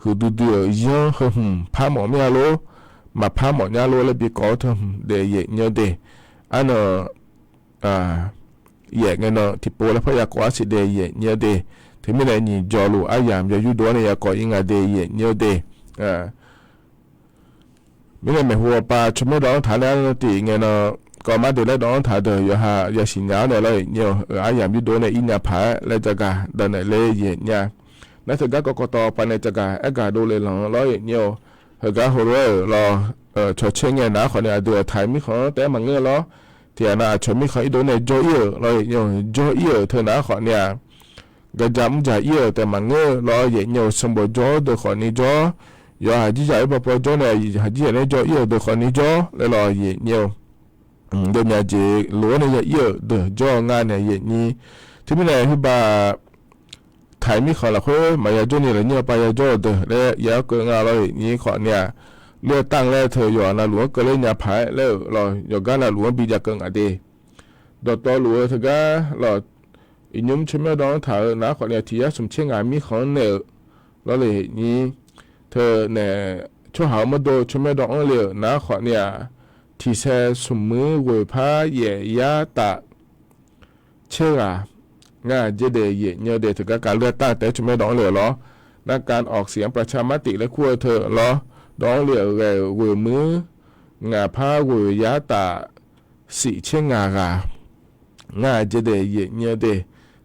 คือดูเดือดยังคือพาหมอเมียโลมาพาหมอเมียโลแล้วบีก่อทำเดียเงี้ยเดอันอย่างเงี้ยที่โปรแล้วพยากรณ์สิเดียเงี้ยเดถึงไม่ได้นี่จอลูอายามจะยุดด้วยเนี่ยก่อยังไงเดียเงี้ยเดไม่ได้หมายหัวปลาชั่วโมงดองถ่ายแล้วตีเงี้ยเนาะก็มาเดี๋ยวแล้วดองถ่ายเดี๋ยวอย่าสินยาวเนี่ยเลยเนี่ยอายามยุดด้วยเนี่ยอินยาผาแล้วจะกะเดินเนี่ยเลยเนี่ยนั่นถึงก็กตอปันเนี่ยจะกะเอกาดูเลยหลังร้อยเนี่ยเฮก็หัวเรารอชดเชยเงี้ยนะคนเนี่ยเดือดถ่ายมีของแต่มันเงี้ยล้อที่น่าชดมีของอีโดเนี่ยโจเอียเลยเนี่ยโจเอียเธอนะคนเนี่ยก็จำใจเอียแต่มันเงี้ยล้อเนี่ยสมบูรณ์โจเดือดคนนี้โจอย่าหาที่ใจแบบโจเนี่ยหาที่เนี่ยโจเอียเดือดคนนี้โจแล้วล้อเนี่ยเดี๋ยวเนี่ยจะล้วนเนี่ยเยอะเดือดจ่องานเนี่ยนี่ที่ไม่ได้ที่บ่าไทยมีขอละคนมายาจ่อเนี่ยเนี่ยไปยาจ่อเดือดแล้วยาเกินงานเลยนี่ขอเนี่ยเลือกตั้งแล้วเธออยู่นะหลวงก็เลยเนี่ยพายแล้วเราอยู่กันนะหลวงบีจะเกินอะไรดอกตัวหลวงเธอก็เราอีนุ่มชิมไม่ดองถ่ายนะขอเนี่ยที่สมเชียงงานมีของเนี่ยเราเลยนี่เธอเนี่ยช่วยหามาดูชิมไม่ดองเลยนะขอเนี่ยที่แท้สมมือเวพาเย่ยาตะเชื่องานเจเดยเนี่ยเดถึงการเลือกตั้งแต่ชิมไม่ดองเลยหรอนักการออกเสียงประชามติและขั้วเธอหรอดองเหลียวเวมืองาพาเวยาตา สีเช่งากางาจะเดเยเนียวเด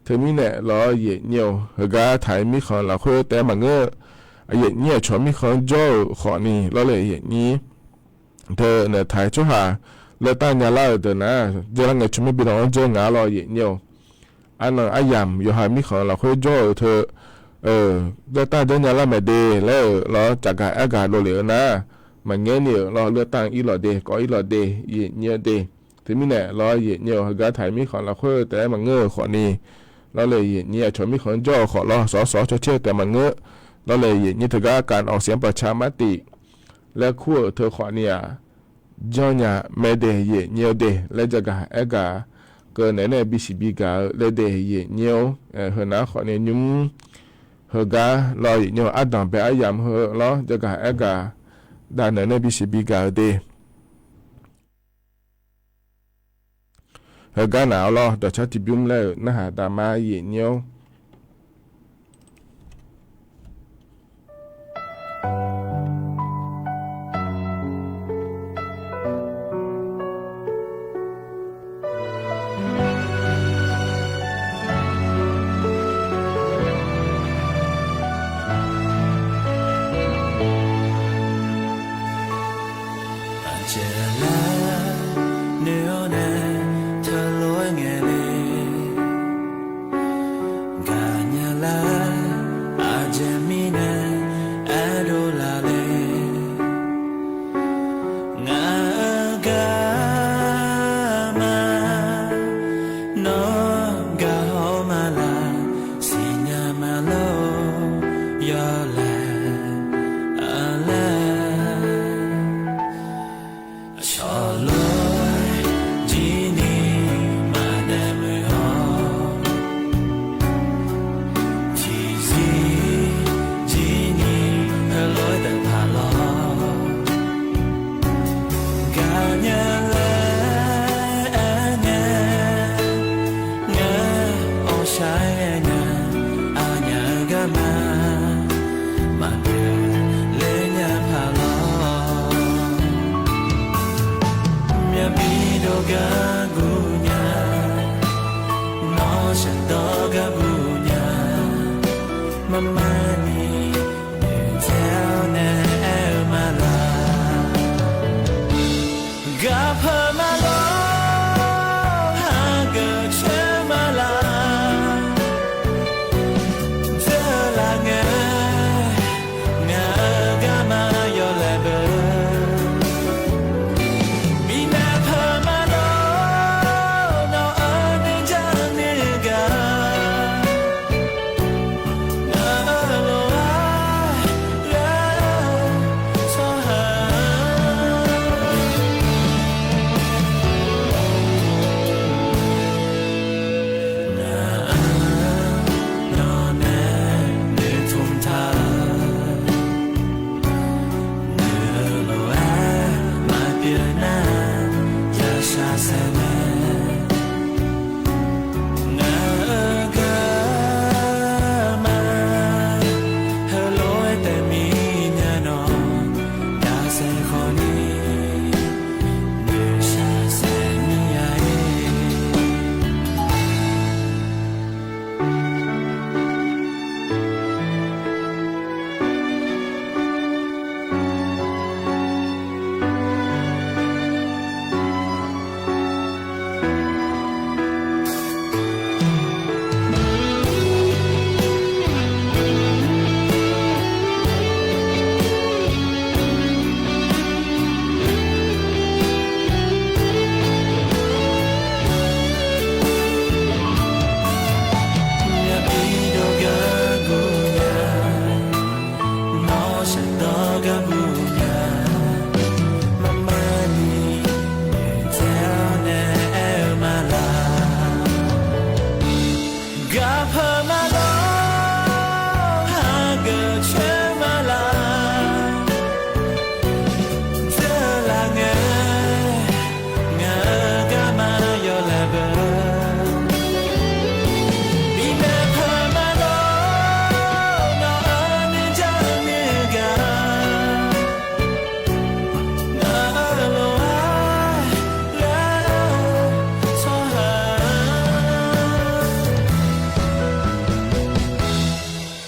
เธอมีเนี่ยรอเยเนียวเฮกาถ่ายมีของเราคุยแต่มาเงอเยเนียวชอบมีของโจขอนี่เราเลยเยนี้เธอเนี่ยถ่ายชั่วหาเลือตั้งยาเล่าเดินนะเจอแล้วไงชไม่บินออกเจองารอเยเนียวอันนั้นอายามอยู่หามีของเราคุยโจเธอเลือตั้งเดินยาเล่าไม่เดแล้วเราจากการอากาศเราเหลือนะมันเงี้ยเนี่ยเราเลือตั้งอีหลอเดก็อีหลอเดเยเนียวเดถึงมีเนี่ยรอเยเนียวก็ถ่ายมีของเราคุยแต่มันเงอขอนี่เราเลยเยเนียวชอบมีของโจขอรอสอเชื่อแต่มันเงอเราเลยเยเนียวถึงการออกเสียงประชามติและคู่เธอขอเนี่ยจอเนี่ยไม่ได้เยเนียวเดและจะกะเอกาเกินในบิสิบิกาและเดเยเนียวเฮนะขอเนี่ยยุ่งเฮการอเยเนียวอัดดังไปอายามเฮรอจะกะเอกาด้านในบิสิบิกาเดเฮกาหนาวรอแต่ชัดที่บุ้มแล้วนะฮะตามาเยเนียวเ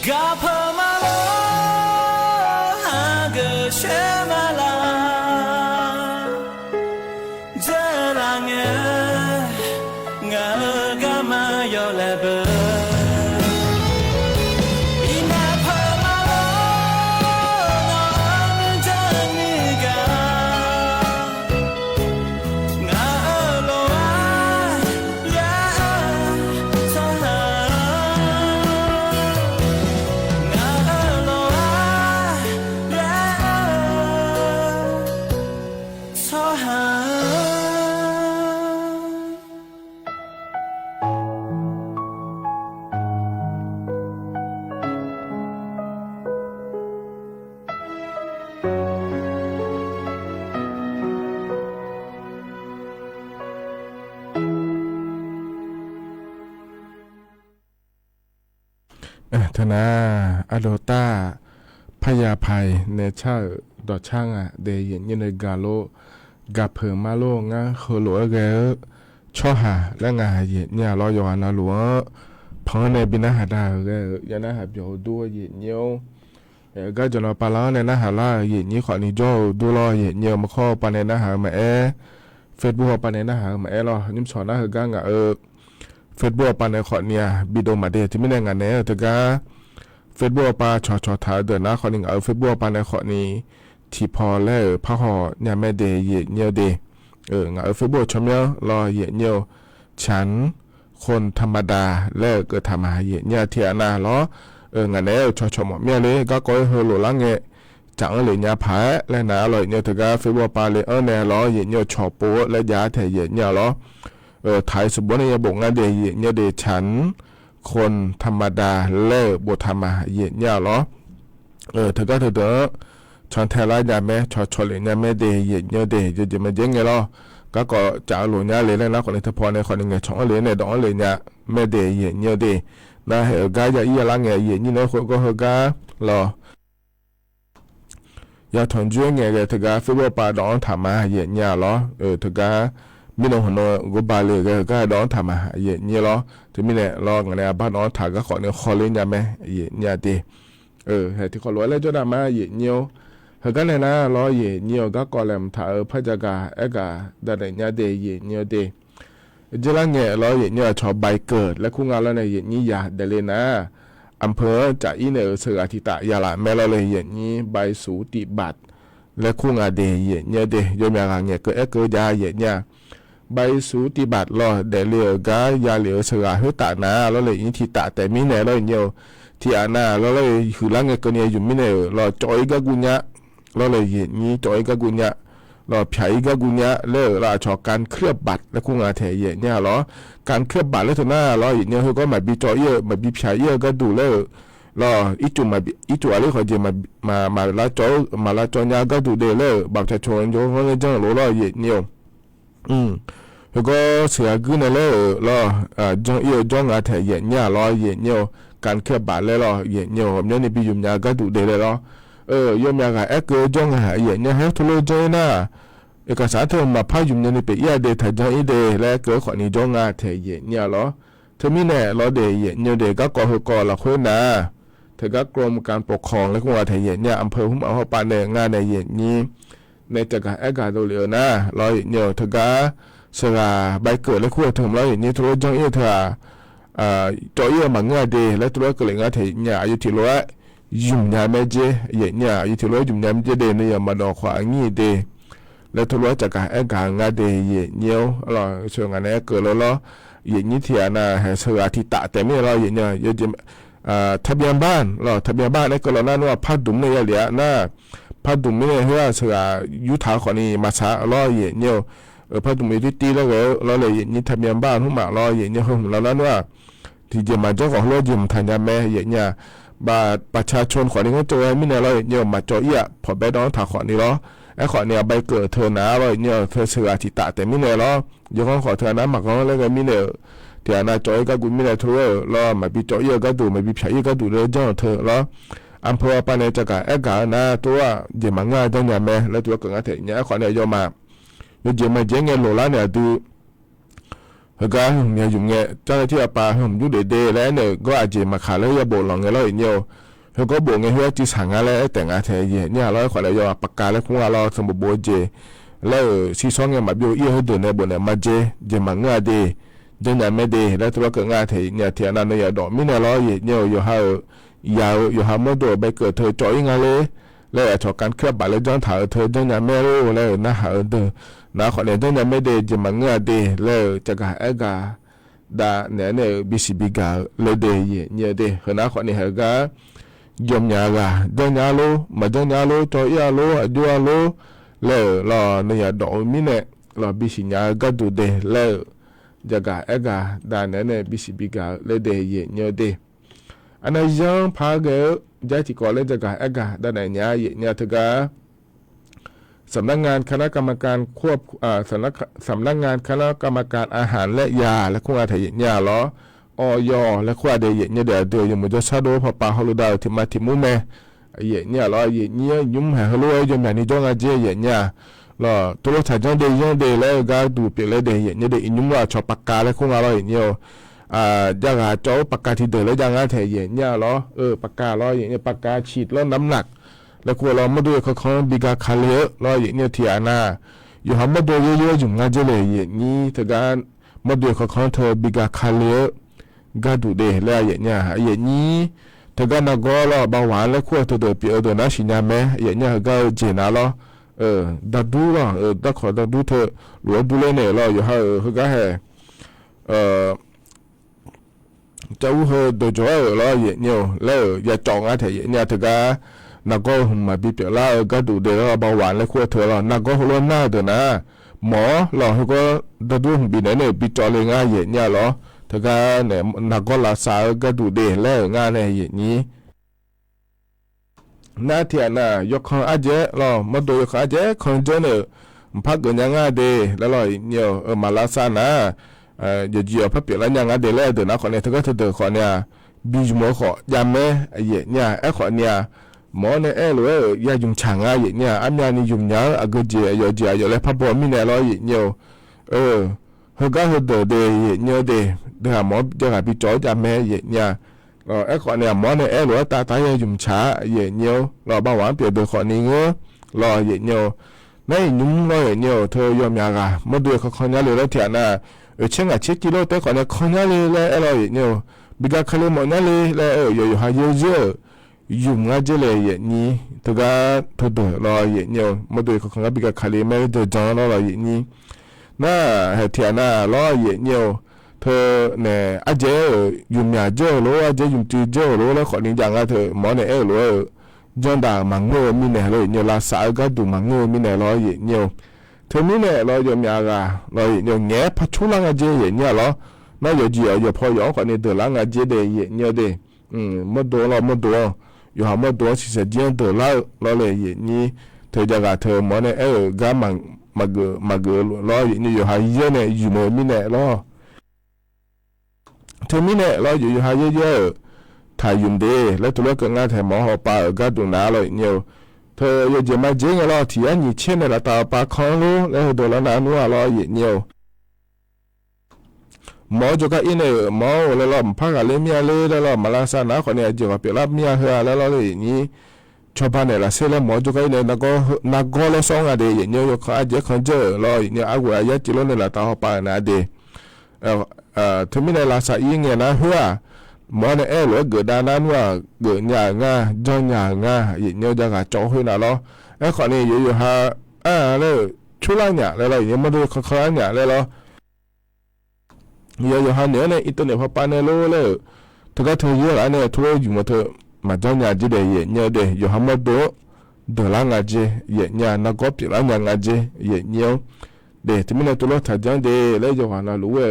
嘎帕马罗哈个雪马拉，这啷个我干嘛要来不？ธนาอโดตาพยาภัยเนเชอร์ดอช่างเดยยินในกาโลกาเพิงมาโลงาโคโลเกชอหาและงาเย็นเนี่ยรอยนาหลวงพังในบินาหาดาเกยานาหาเบียวดูเย็นเนียวก็จะรอปาล้อในนาหาล่าเย็นนี้ขอนิโจดูรอเย็นเนียวมาข้อปานในนาหามาเฟซบุ๊กปานในนาหามารอนิ่มสอนนาหากางเฟซบุ๊กปานในขอเนี่ยบิโดมาเดที่ไม่ได้งานเนี่ยแต่ก็เฟซบุ๊กปาชอท้าเดินนะขอหนึ่งเฟซบุ๊กปานในขอนี้ที่พอแล้วพระหอเนี่ยแม่เดเย็นเนียวเดงานเฟซบุ๊กชมเนียวรอเย็นเนียวฉันคนธรรมดาแล้วก็ทำหาเย็นเนี่ยที่อนาล้องานเนี่ยชอหมดเมียเลยก็ก้อยเฮโลลังเงจังเลยเนี่ยผาและน่าอร่อยเนี่ยแต่ก็เฟซบุ๊กปาเลยเนี่ยล้อเย็นเนี่ยชอบโป๊และยาแถเย็นเนี่ยล้อไทยสมบูรณ์เนี่ยบอกงานเดย์เนี่ยเดฉันคนธรรมดาเล่บทธรรมะเย็นเนี่ยหรอเธอก็เธอฉันแทนไรเนี่ยแม่ชอเลยเนี่ยแม่เดย์เย็นเนี่ยเดย์จะมาเจ๊งไงหรอก็จ่าหลวงเนี่ยเลยนะคนนี้เธอพอในคนนี้ช่องเลยเนี่ยดองเลยเนี่ยแม่เดย์เย็นเนี่ยเดย์นะเฮก้าจะอีหลังเงี้ยเย็นนี่นะคนก็เฮก้าหรอยาทนจุ้งเงี้ยเธอก็ฟิบปาดองธรรมะเย็นเนี่ยหรอเธอก็มีน้องหัวก็บาเลยก็ดองทำมาเย็นเนี่ยล้อถึงมีเนี่ยล้อกันเนี่ยบ้านน้องถ่ายก็ขอเนี่ยขอเล่นยาแม่เย็นเนี่ยดีเหตุที่ขอรวยแล้วจะได้มาเย็นเนี่ยเหตุกันเนี่ยนะล้อเย็นเนี่ยก็ก่อนแหลมถ่ายพระจักรกาได้เนี่ยดีเย็นเนี่ยดีจะละเงี้ยล้อเย็นเนี่ยชอบใบเกิดและคู่งานแล้วในเย็นนี้อย่าเดเลยนะอำเภอจะอีเนี่ยเสือทิตายาละแม่เราเลยเย็นนี้ใบสูติบัตรและคู่งานดีเย็นเนี่ยดีโยมอย่างเงี้ยเกิดยาเย็นเนี่ยใบสูติบัตรรอเดเลียกายาเหลียวเสือหัวตาหนาแล้วเลยอินทิตาแต่มีเนี่ยเราเดียวที่อานาแล้วเลยหือลังเงกันเนี่ยอยู่มีเนี่ยรอจอยกกุญญะแล้วเลยเห็นนี้จอยกกุญญะรอผีกกุญญะเลยราชการเคลือบบัตรและคู่งานแถเย่เนี่ยรอการเคลือบบัตรแล้วเท่านั้นรออย่างเนี้ยเขาก็มาบีจอยเยอะมาบีผีเยอะก็ดูเลยรออีจุมาอีจุอะไรเขาจะมาละจอยมาละจอยยาก็ดูเดเลยบัตรชนโยเขาเลยจังรอเย่เนี่ยแล้วก็เสือกืนเลยรอจงเอี่ยวจงอาแถเย็นเนี่ยรอเย็นเนี่ยการเคลื่อนบาดเลยรอเย็นเนี่ยผมเนี่ยนี่ปียุ่มยาก็ดูเดเลยรอยมยากับเกจงหาเย็นเนี่ยให้ทุลุจนะเอกสารเธอมาพายุ่มเนี่ยนี่ไปเอียเดถัดจงอีเดและเกิดขอนี้จงอาแถเย็นเนี่ยรอเธอมีเนี่ยรอเดเย็นเนี่ยเดก็ก่อหัวก่อละคนนะเธอก็กรมการปกครองและกงอาแถเย็นเนี่ยอำเภอหุ้มเอาปานในงานในเย็นนี้ในจักรกาโดเลียวนะรอเย็นเนี่ยเธอก็สระใบเกิดและขั้วถึงแล้วอย่างนี้ทุเรศจังเอเธอจอยมาเงาเดและทุเรศก็เลยงาเทียนอยู่ที่รั้วยุ่มยาเมเจอย่างนี้อยู่ที่รั้วยุ่มยาเมเจเดเนี่ยมาดอกขวางี้เดและทุเรศจากการงาเดอย่างเนี้ยเราส่วนงานนี้เกิดแล้วอย่างนี้ที่อันน่ะสระที่ตาแต่ไม่เราอย่างนี้ยังจะทะเบียนบ้านเราทะเบียนบ้านนี่ก็เรานั่นว่าพัดดุมเนี่ยเหลียน่าพัดดุมเนี่ยเพื่อสระยุทธาขอนี้มาช้าเราอย่างเนี้ยพอตุมีที่ตีแล้วเราเลยนี่ทำยามบ้านหุ่มเราอย่างเงี้ยหุ่มเราแล้วว่าที่จะมาเจ้าของรถยืมทันยามแม่อย่างเงี้ยบาประชาชนขอนี้ก็เจอไม่เนี่ยเราอย่างเงี้ยมาจ่อเอี้ยพอไปน้องถาขอนี้ล้อไอ้ขอเนี่ยใบเกิดเธอหนาเราอย่างเงี้ยเธอเสือทิตาแต่ไม่เนี่ยล้อยังขอเธอนะหมักเขาแล้วก็ไม่เนี่ยที่อันน่ะจ่อยก็กูไม่เนี่ยทุเรศล้อมาปีจ่อเอี้ยก็ดูมาปีผีก็ดูเลยเจ้าเธอล้ออำเภอปานในจักรกานะตัวเดี๋ยวมางานจังยามแม่แล้วตัวก็งานเถอะเนี่ยขอเนี่ยยอมมาเดี๋ยวมาเจ๊งเงินโลละเนี่ยดู เฮก็เนี่ยอยู่เงี้ยเจ้าที่อาปาผมอยู่เดแล้วเนี่ยก็อาจจะมาขาเลยอย่าบ่หลงเงี้ยแล้วเนี่ยเฮก็บ่เงี้ยเฮจิสังอะไรแต่งอาเทยเนี่ยเราขอเลยอย่าปากกาแล้วคงเราสมบูรณ์เจแล้วซีซองเนี่ยมาบิวอีเฮเดเนี่ยบ่เนี่ยมาเจมาเงาเดเดินไม่เดแล้วตัวก็งาเทเนี่ยเทียนั้นเนี่ยดอกมิเนี่ยเราเนี่ยอยู่หามาโดไปเกิดเธอจ่อยงาเลยแล้วไอ้ถอการเคลือบบาเลยจังถาเธอจังเนี่ยไม่รู้แล้วนะหาเด้อนะขอเนี่ยจังเนี่ยไม่เดจะมาเงาเดแล้วจะกะไอ้กะดาเนี่ยบิสิบิกาเลยเดเนี่ยเดเฮนะขอเนี่ยเฮกะยมยากะจังยาโลมาจังยาโลจ่อยาโลดูยาโลแล้วรอเนี่ยดอกมิเนี่ยรอบิสิญาก็ดูเดแล้วจะกะไอ้กะดาเนี่ยบิสิบิกาเลยเดเนี่ยเดอันนั้นยังพาเกยาที่ก่อนเลยจะกะไอ้กะด้านไหนเนี่ยถึงกะสำนักงานคณะกรรมการควบสำนักงานคณะกรรมการอาหารและยาและคุณอาเทียนยาล้ออยและคุณอาเดียเนี่ยเดี๋ยวยังไม่จะชาโดพอปาฮอลูดาวที่มาที่มุ้งแม่เนี่ยล้อเนี่ยยุ่มหาฮัลโหลยังแบบนี้จ้องอาเจียเนี่ยล้อตัวเราถ่ายจังเดียแล้วก็ดูเปลี่ยนเลยเดียเนี่ยยุ่มว่าชอบปากกาและคุณอาล้อเนี่ยยังหาโจ้ปากกาที่เดินแล้วยังอาเทียนเนี่ยล้อปากกาล้อเนี่ยปากกาฉีดแล้วน้ำหนักแล้วกูเรามาดูเขาบิกาคาเลียเราอย่างนี้ที่อาณาอยู่หามาดูเยอะๆอยู่งานเจเลยอย่างนี้แต่การมาดูเขาเธอบิกาคาเลียก็ดูเดแล้วอย่างนี้แต่การนักก็เราบางวันแล้วกูเธอเดินไปเดินน่าชินามะอย่างนี้ก็เจน่าเราดัดดูเราดัดขอดัดดูเธอหรือดูเลยเนี่ยเราอยู่หาก็ให้เจ้าเธอโดยเฉพาะเราอย่างนี้แล้วอย่าจองอะไรอย่างนี้แต่การนักก็มาบิดแล้วก็ดูเดี๋ยวเบาหวานแล้วขั้วเธอเรานักก็หัวหน้าเดี๋ยวนะหมอเราก็ดูบินเนี่ยบิดจอเลยง่ายอย่างนี้เหรอเธอก็เนี่ยนักก็ลาสาก็ดูเดี๋ยวแล้วง่ายเนี่ยอย่างนี้น่าเทียนน่ะยกของอาเจเรามาดูยกของอาเจของเจเนี่ยพักกันยังง่ายเดแล้วเราเนี่ยมาลาสานะอย่าเจียวพักเปลี่ยนแล้วยังง่ายเดแล้วเดี๋ยวนะคนเนี่ยเธอก็เธอขอเนี่ยบิจหมอขอยามแม่เนี่ยไอ้ขอเนี่ยหมอเนี่ยเลยยายุ่งช่างอะไรเนี่ยอันนี้นี่ยุ่งยากอะก็เจียเลยพับบ่มีเนี่ยเราเนี่ยเฮก็เฮเดเนี่ยเดี๋ยวหมอจะหาพี่จอยจะแม่เนี่ยไอ้คนเนี่ยหมอเนี่ยเลยตายุ่งช้าเนี่ยเราบ้าหวานเปลี่ยนโดยคนนี้เงาเราเนี่ยในยุ่งเราเนี่ยเธอยอมยากอะมาดูเขาคนนี้เลยแล้วเถียนน่ะเช่นเช็คกิโลแต่คนเนี่ยคนนี้เลยเราเนี่ยบิกาคาเลหมอเนี่ยเลยแล้วอยู่หาเยอะยุ่งง่ายเลยอย่างนี้แต่ก็ทุกเดือนเราอย่างนี้มาดูเขาก็บิกาคาเลไม่ได้จังเราอย่างนี้น่าเหตุการณ์เราอย่างนี้เธอเนี่ยอาเจยุ่งยากเจอหรืออาเจยุ่งจืดเจอหรือแล้วคนนี้อย่างเธอหมอเนี่ยหรือจังด่ามังโง่มีเนี่ยเราอย่างลาสายก็ดูมังโง่มีเนี่ยเราอย่างนี้เธอมีเนี่ยเรายุ่งยากเราอย่างเงี้ยพัชชุลังอาเจอย่างนี้เราน่าอยู่จีอยู่พออยู่คนนี้เดือดร้อนอาเจเดียอย่างนี้เดมาดูเรามาดูอยู่หามาตัวที่จะเจียนตัวเราเลยอย่างนี้เธอจะกับเธอหมอเนี่ยก็มาเกอเราอย่างนี้อยู่หาเยอะเนี่ยอยู่มือมีเนี่ยเราเธอมีเนี่ยเราอยู่หาเยอะๆถ่ายยุ่งดีแล้วตัวเราก็งานถ่ายหมอหัวปลาก็ดูหนาเราอย่างนี้เธออยู่จะมาเจียนเราที่อันนี้เช่นเนี่ยเราตาปลาคอนรู้แล้วตัวเราหนานัวเราอย่างนี้หมอจุกอินเนี่ยหมอแล้วเราพักอะไรเมียเลยแล้วเรามาลาซานะคนเนี่ยจะมาเปลี่ยนเมียเฮือแล้วเราเลยอย่างนี้ชาวบ้านเนี่ยละเสร็จแล้วหมอจุกอินเนี่ยนักก็เราส่งอะไรอย่างเงี้ยอยู่ข้าเจ้าคนเจอเราอย่างเงี้ยอากูอาเยอะจิโร่เนี่ยละตาหัวปลาหนาเดถึงไม่ได้ลาซาอีเงี้ยนะเฮือหมอเนี่ยหรือเกิดด้านนั้นว่าเกิดหยาง่าจนหยาง่าอย่างเงี้ยจะกับจ่อขึ้นนะเราคนนี้อยู่ฮะแล้วช่วยเนี่ยแล้วเราอย่างเงี้ยมาดูเขาเนี่ยแล้วเราอยู่หาเนี่ยเนี่ยอินเทอร์เน็ตพอปานเนี่ยเลยถ้าก็เธอเยอะแล้วเนี่ยทั่วอยู่มาเธอมาจ้องยาจีเดียเนี่ยเดียอยู่หามาดูเดือดร้อนอาเจเนี่ยนักก็ปิดร้านยังอาเจเนี่ยเดียที่มันตัวเราถ้าจังเดียแล้วอยู่หาเรารู้ว่า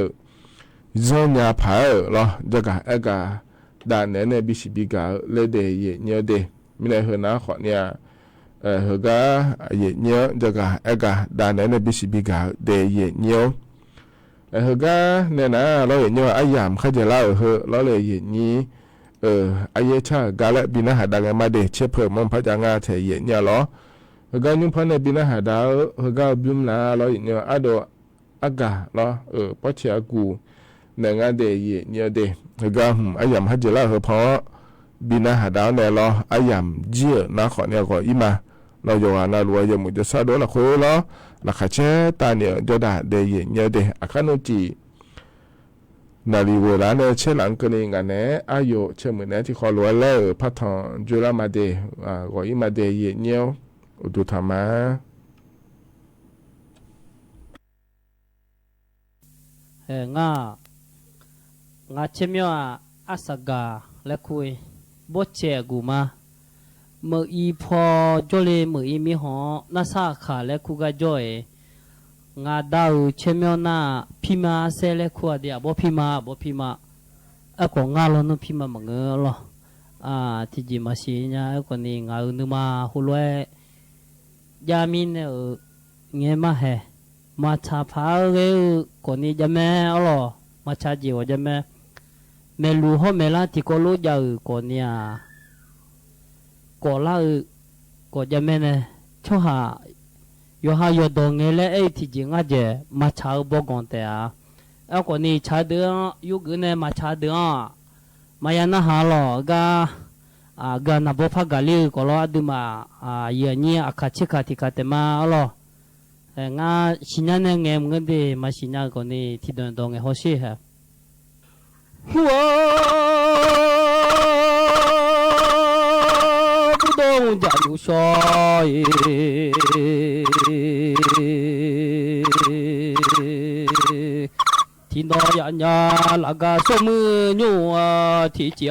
จ้องยาผาเหรอจะกะด่านเนี่ยบิสิบิกาเลยเดียเนี่ยเดียไม่ได้เห็นนะขอเนี่ยเฮก็เนี่ยจะกะด่านเนี่ยบิสิบิกาเดียเนี่ยเฮก็เนี่ยนะเราเห็นว่าไอ้ยามเขาจะเล่าเราเลยอย่างนี้ไอ้ชากาละบินาหาดังมาเดชเชื่อเพิ่มมันพระจางาเทียเนี่ยหรอเฮก็ยุ่งพันในบินาหาดาวเฮก็บิมนาเราอย่างนี้ aga lo po che agu ne nga de ye nye de ga ayam hajela he pho bina ha dao ne lo ayam jie na kho ne ko ima lo yo na lo ye mu de sa do la kho lo la kha che ta ne jo da de ye nye de akano jiนาลีเวลาเนี่ยเช่นหลังกันเองกันเนี่ยอายุเช่นเหมือนเนี่ยที่ขอรัวแล้วพัฒน์จุลมาเดก็อีมาเดย์เยี่ยเนียวดูธรรมะงาเชมียวอาสกาและคุยบดเชกูมาเมื่ออีพอจเลเมื่ออีมีหอนาซาขาและคุกาจ่อยงาดาวเชมียวนาพิมาเซเลขวดเดียบ่พิมาก็งาลนุพิมามังเออลที่จิมาสีเนี่ยก็นี่งาอุนมาหุลวยยามินเงี้ยมาเฮมาชาพาเกก็นี่จะแม่อ๋อมาชาจิวจะแม่เมลูฮอเมลาที่ก็รู้ยาวก็เนี่ยก็ลาก็จะแม่เนี่ยชอบหาอยู่หาอยู่ตรงเงี้ยเลยที่จริงอาจจะมาชาบ่กอนแต่ก็นี่ชาเดืออยู่กันเนี่ยมาชาเดือมายันน่าหาหรอกก็นับบ่พักกะลีก็รอดูมาเยี่ยนี่อาคาชิคาที่คาเตมาอ๋องาสิญญาเนี่ยเงี้ยมันเดมาสิญญาก็นี่ที่โดนตรงเงี้ยเขาเสียหัว不动家有衰听到人家那个什么牛啊提家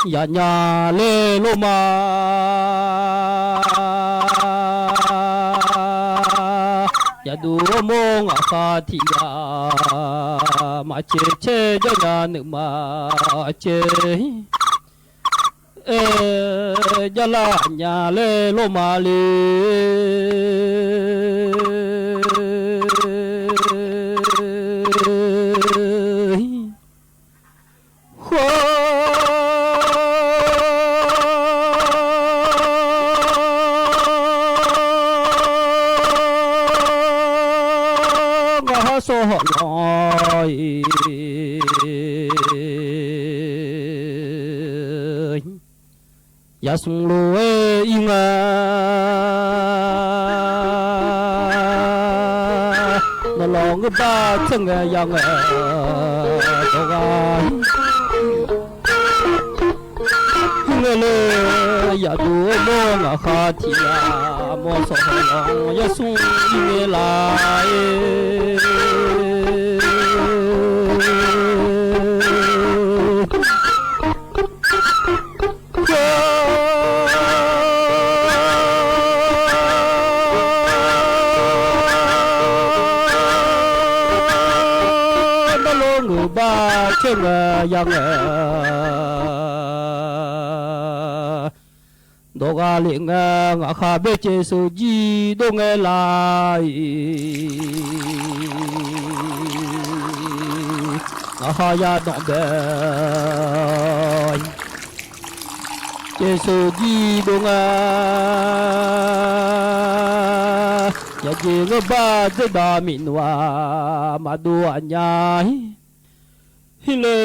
人家来了嘛ya du mong akhatia ma che che jana nu ma che jala nya le lo ma le so hỏi ya sung lo inga nó lòng ba chân yang to ga nghe le ya du mo nga kha thi ya mo so lo ya sung inge lai ba chân yang đồ ga liền ngã khá bê chế số gì đồ nghe lại ngã khá ya động bê chế số gì đồ nghe ya chế ngã ba chế đà mịn hòa mà đồ anh nhai hile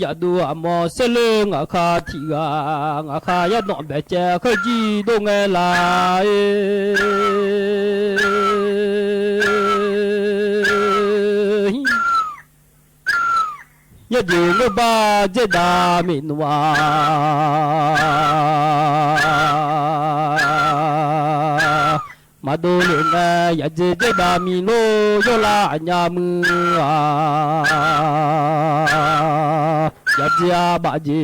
ya du amo sele nga kha thi ga nga kha ya no be che kha ji do nge la ya ji ngo ba je da min wa ma do le nga ya je da mi no yo la nya mu ya jia ba ji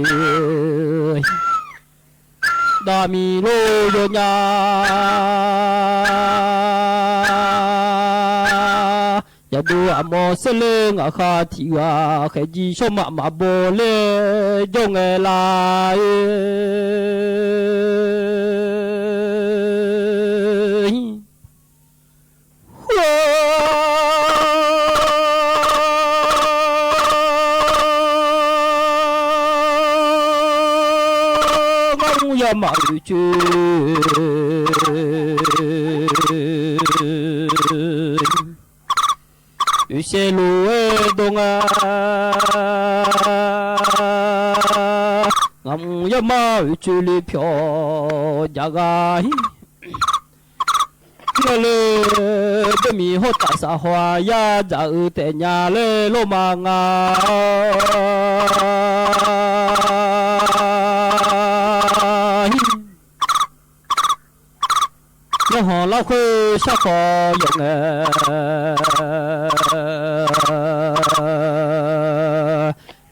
da mi lo yo nya ya du amo se le nga kha thi ga khe ji so ma bo le jo nge la 呀马玉君，有些路哎东啊，俺呀马玉君里飘呀个。nhà lê đêm mi hốt ta sa hoa ya ra ở tại nhà lê lô mà ngà nhà họ lao khơi sa phò dùng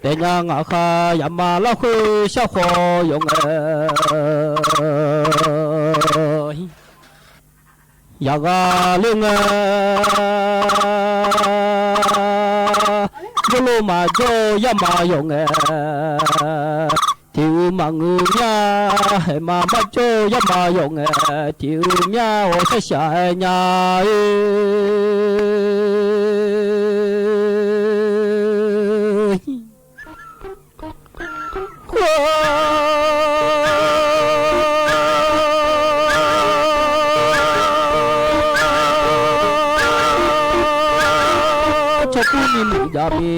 tại nhà ngà kha ya mà lao khơi sa phò dùng yaga lunga yolo ma jo yama yong tiu mang nya ma ma jo yama yong tiu nya o sa sha nya Yami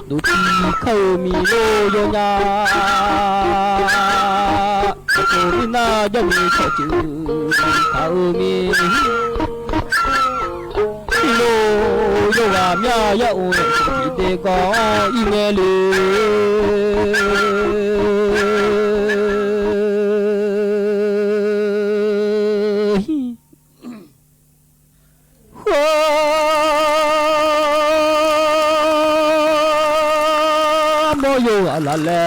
Duti khâu mi lô yo nha Cô na yami cho chữ khâu mi Lô yo wa mya ya o Thì để có y nghe lê la la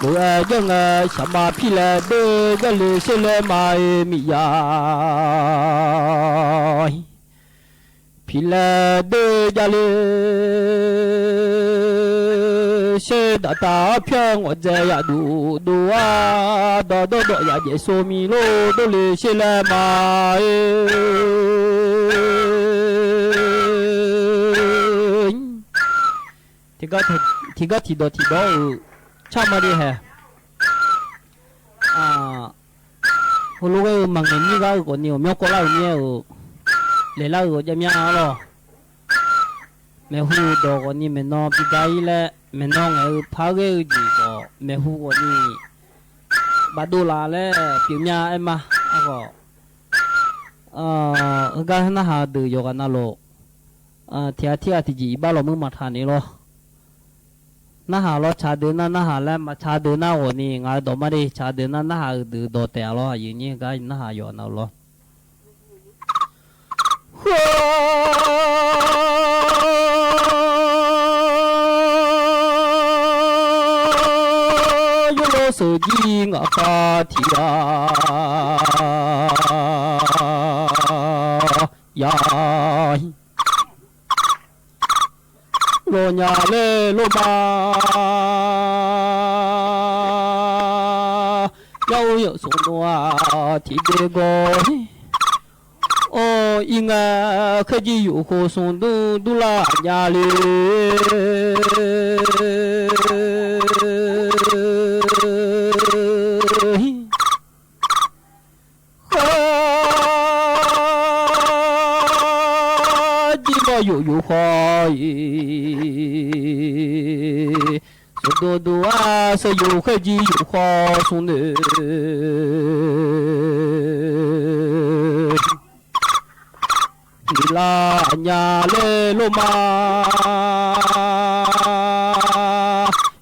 bữa giờ nghe sama phi la de ga le se le mai mi ya phi la de ga le se da ta phiang wa je ya du du a do do do ya je so mi lo do le se le mai thì đó cha mà đi hè lúc ấy mang đến như cái của nhiều méo có lao nhiều lấy lao của cho méo lo mẹ hu đồ của ni mẹ nó bị gai lệ mẹ nó ngày phá cái gì đó mẹ hu của ni bắt đô la lệ biểu nhà em mà cái nó hà từ vô cái nó lo thì gì bao lâu mới mặt hàng này lo na hà lo cha đứa na hà lên mà cha đứa na ở ni ngay đó mà đi cha đứa na hà từ đó tè lo gì như cái na hà vô nào lo yo lo sơ ji ngã pha thì ya lo nhà lê lo ba nhau yêu sung noa thì để go ô in à khơi gì yêu hồ sung du du la nhà lê有花多多啊，是有黑的有花送的，你拉呀嘞罗马，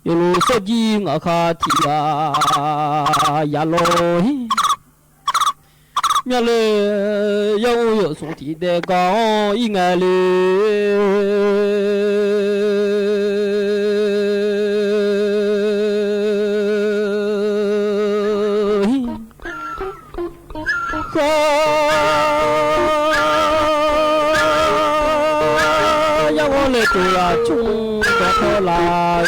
有路设计我卡提啊呀罗。nhà lê yêu xuống thì để có ý nghe lê yêu lê tu là chung có thơ lại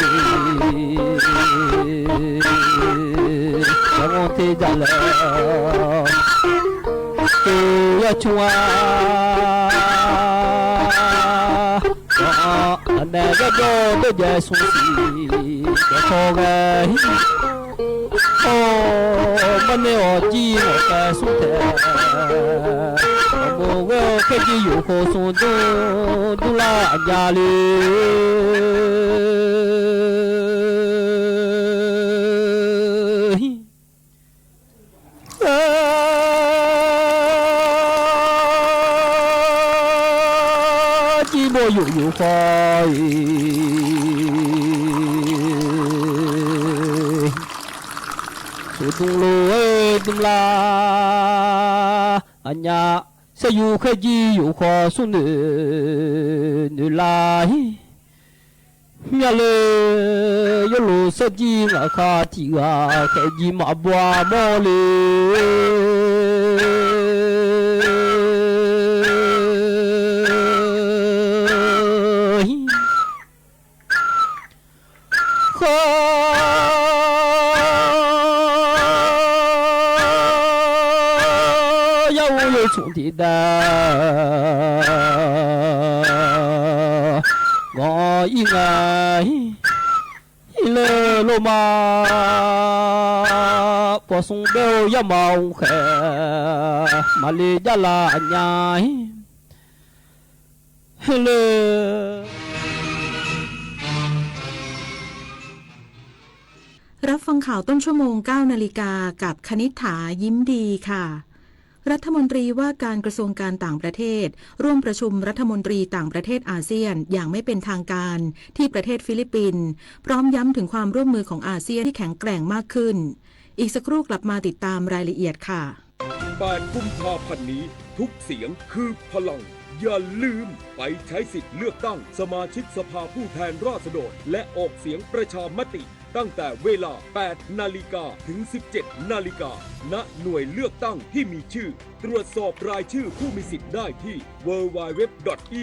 yêu thế ra lê ตูยะชัวอันเดก็โดดเดสงสีก็ขอไงโอ้มันเนี่ยอจีโอแกสุดแท้โอ้เวลแค่จีอยู่โคสนดูลาอัญญาลีจีโบอยู่คอยสุดลุยดุลาอัญญาเสอยู่แค่จีอยู่คอสุนนุลายมีอะไรยโลเสจีงาคาติกาแค่จีมาบัวมอลี从地的，我应该一来罗马，不送表也冇黑，马里加拉伢，了。รับฟังข่าวต้นชั่วโมง 9 นาฬิกากับคณิษฐายิ้มดีค่ะรัฐมนตรีว่าการกระทรวงการต่างประเทศร่วมประชุมรัฐมนตรีต่างประเทศอาเซียนอย่างไม่เป็นทางการที่ประเทศฟิลิปปินส์พร้อมย้ำถึงความร่วมมือของอาเซียนที่แข็งแกร่งมากขึ้นอีกสักครู่กลับมาติดตามรายละเอียดค่ะ8 กุมภาพันธ์นี้ทุกเสียงคือพลังอย่าลืมไปใช้สิทธิ์เลือกตั้งสมาชิกสภาผู้แทนราษฎรและออกเสียงประชามติตั้งแต่เวลา 8 นาฬิกาถึง 17 นาฬิกาณหน่วยเลือกตั้งที่มีชื่อตรวจสอบรายชื่อผู้มีสิทธิ์ได้ที่ www.ect.go.th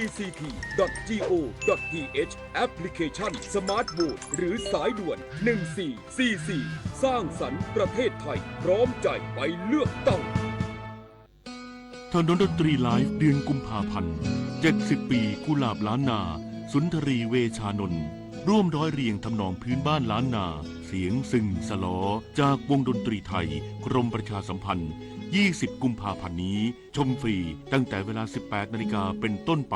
แอปพลิเคชัน Smart Vote หรือสายด่วน 1444 สร้างสรรค์ประเทศไทยพร้อมใจไปเลือกตั้งถนนดนตรีไลฟ์เดือนกุมภาพันธ์ 70 ปีกุหลาบล้านนาสุนทรีเวชานนท์ร่วมร้อยเรียงทำนองพื้นบ้านล้านนาเสียงซึงสลอจากวงดนตรีไทยกรมประชาสัมพันธ์20 กุมภาพันธ์นี้ชมฟรีตั้งแต่เวลา 18 นาฬิกาเป็นต้นไป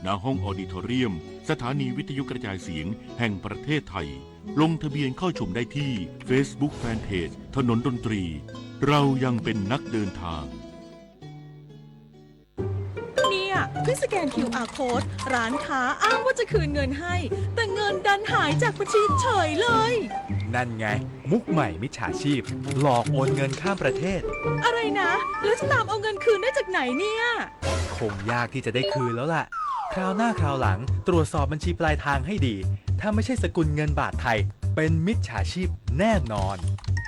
ณห้องออดิทอเรียมสถานีวิทยุกระจายเสียงแห่งประเทศไทยลงทะเบียนเข้าชมได้ที่ Facebook Fanpage ถนนดนตรีเรายังเป็นนักเดินทางเพิ่งสแกน QR Code ร้านค้าอ้างว่าจะคืนเงินให้แต่เงินดันหายจากบัญชีเฉยเลยนั่นไงมุกใหม่มิจฉาชีพหลอกโอนเงินข้ามประเทศอะไรนะแล้วจะตามเอาเงินคืนได้จากไหนเนี่ยคงยากที่จะได้คืนแล้วล่ะคราวหน้าคราวหลังตรวจสอบบัญชีปลายทางให้ดีถ้าไม่ใช่สกุลเงินบาทไทยเป็นมิจฉาชีพแน่นอน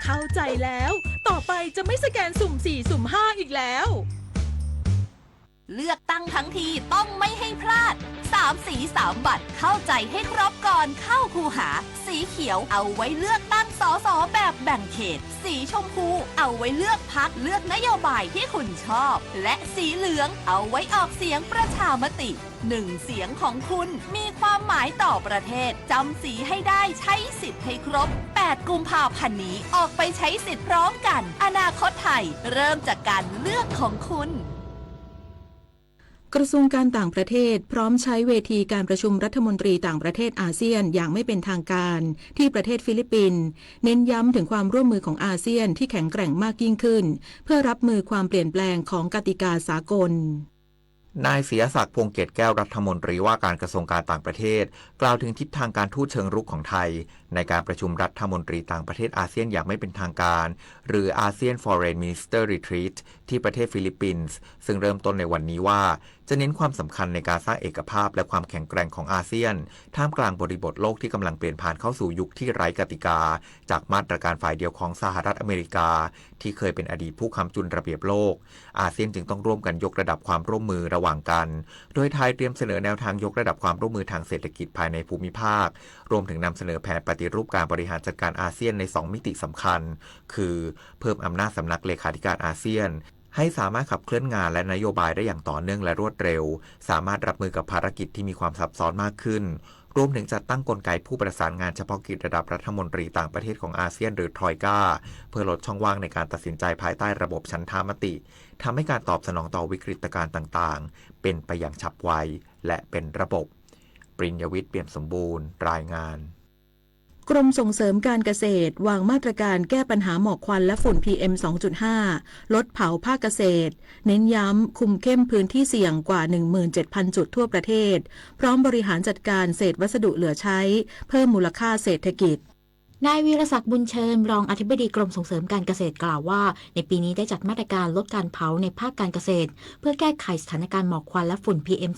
เข้าใจแล้วต่อไปจะไม่สแกนสุ่ม4สุ่ม5อีกแล้วเลือกตั้งทั้งทีต้องไม่ให้พลาด3 สี 3 บัตรเข้าใจให้ครบก่อนเข้าคูหาสีเขียวเอาไว้เลือกตั้งสสแบบแบ่งเขตสีชมพูเอาไว้เลือกพรรคเลือกนโยบายที่คุณชอบและสีเหลืองเอาไว้ออกเสียงประชามติ1 เสียงของคุณมีความหมายต่อประเทศจำสีให้ได้ใช้สิทธิ์ให้ครบ8 กุมภาพันธ์นี้ออกไปใช้สิทธิ์พร้อมกันอนาคตไทยเริ่มจากการเลือกของคุณกระทรวงการต่างประเทศพร้อมใช้เวทีการประชุมรัฐมนตรีต่างประเทศอาเซียนอย่างไม่เป็นทางการที่ประเทศฟิลิปปินส์เน้นย้ำถึงความร่วมมือของอาเซียนที่แข็งแกร่งมากยิ่งขึ้นเพื่อรับมือความเปลี่ยนแปลงของกติกาสากลนายเสียศักดิ์พงษ์เกตแก้วรัฐมนตรีว่าการกระทรวงการต่างประเทศกล่าวถึงทิศทางการทูตเชิงรุกของไทยในการประชุมรัฐมนตรีต่างประเทศอาเซียนอย่างไม่เป็นทางการหรือ ASEAN Foreign Minister Retreat ที่ประเทศฟิลิปปินส์ซึ่งเริ่มต้นในวันนี้ว่าจะเน้นความสำคัญในการสร้างเอกภาพและความแข็งแกร่งของอาเซียนท่ามกลางบริบทโลกที่กำลังเปลี่ยนผ่านเข้าสู่ยุคที่ไร้กติกาจากมาตรการฝ่ายเดียวของสหรัฐอเมริกาที่เคยเป็นอดีตผู้ค้ำจุนระเบียบโลกอาเซียนจึงต้องร่วมกันยกระดับความร่วมมือระหว่างกันโดยไทยเตรียมเสนอแนวทางยกระดับความร่วมมือทางเศรษฐกิจภายในภูมิภาครวมถึงนำเสนอแผนปฏิรูปการบริหารจัดการอาเซียนใน2 มิติสำคัญคือเพิ่มอำนาจสำนักเลขาธิการอาเซียน ให้สามารถขับเคลื่อนงานและนโยบายได้อย่างต่อเนื่องและรวดเร็วสามารถรับมือกับภารกิจที่มีความซับซ้อนมากขึ้นรวมถึงจัดตั้งกลไกผู้ประสานงานเฉพาะกิจระดับรัฐมนตรีต่างประเทศของอาเซียนหรือทรอยกาเพื่อลดช่องว่างในการตัดสินใจภายใต้ระบบฉันทามติทำให้การตอบสนองต่อวิกฤตการณ์ต่างๆเป็นไปอย่างฉับไวและเป็นระบบปริญญวิทย์เปี่ยมสมบูรณ์รายงานกรมส่งเสริมการเกษตรวางมาตรการแก้ปัญหาหมอกควันและฝุ่น PM 2.5 ลดเผาภาคเกษตรเน้นย้ำคุมเข้มพื้นที่เสี่ยงกว่า 17,000 จุดทั่วประเทศพร้อมบริหารจัดการเศษวัสดุเหลือใช้เพิ่มมูลค่าเศรษฐกิจนายวีรศักดิ์บุญเชิญรองอธิบดีกรมส่งเสริมการเกษตรกล่าวว่าในปีนี้ได้จัดมาตรการลดการเผาในภาคการเกษตรเพื่อแก้ไขสถานการณ์หมอกควันและฝุ่น PM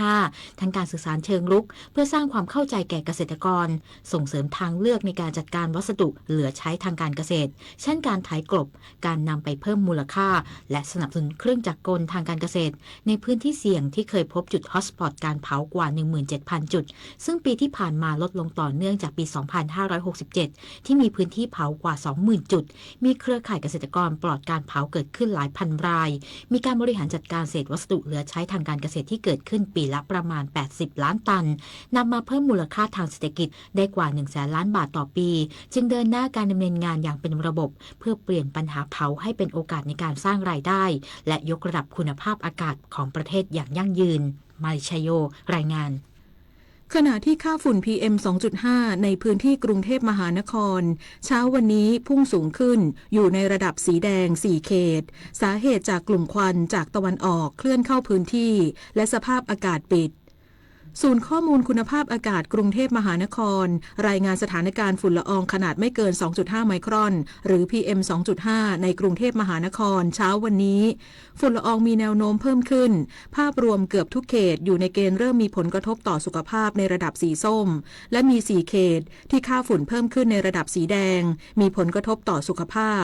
2.5 ทั้งการสื่อสารเชิงรุกเพื่อสร้างความเข้าใจแก่เกษตรกรส่งเสริมทางเลือกในการจัดการวัสดุเหลือใช้ทางการเกษตรเช่นการไถกลบการนำไปเพิ่มมูลค่าและสนับสนุนเครื่องจักรกลทางการเกษตรในพื้นที่เสี่ยงที่เคยพบจุดฮอตสปอตการเผากว่า 17,000 จุดซึ่งปีที่ผ่านมาลดลงต่อเนื่องจากปี 2567 ที่มีพื้นที่เผากว่า 20,000 จุดมีเครือข่ายเกษตรกรปลอดการเผาเกิดขึ้นหลายพันรายมีการบริหารจัดการเศษวัสดุเหลือใช้ทางการเกษตรที่เกิดขึ้นปีละประมาณ80ล้านตันนำมาเพิ่มมูลค่าทางเศรษฐกิจได้กว่า 100,000 ล้านบาทต่อปีจึงเดินหน้าการดำเนินงานอย่างเป็นระบบเพื่อเปลี่ยนปัญหาเผาให้เป็นโอกาสในการสร้างรายได้และยกระดับคุณภาพอากาศของประเทศอย่างยั่งยืนมาริชโยรายงานขณะที่ค่าฝุ่น PM 2.5 ในพื้นที่กรุงเทพมหานครเช้าวันนี้พุ่งสูงขึ้นอยู่ในระดับสีแดง4เขตสาเหตุจากกลุ่มควันจากตะวันออกเคลื่อนเข้าพื้นที่และสภาพอากาศปิดศูนย์ข้อมูลคุณภาพอากาศกรุงเทพมหานครรายงานสถานการณ์ฝุ่นละอองขนาดไม่เกิน 2.5 ไมครอนหรือ PM 2.5 ในกรุงเทพมหานครเช้าวันนี้ฝุ่นละอองมีแนวโน้มเพิ่มขึ้นภาพรวมเกือบทุกเขตอยู่ในเกณฑ์เริ่มมีผลกระทบต่อสุขภาพในระดับสีส้มและมี4เขตที่ค่าฝุ่นเพิ่มขึ้นในระดับสีแดงมีผลกระทบต่อสุขภาพ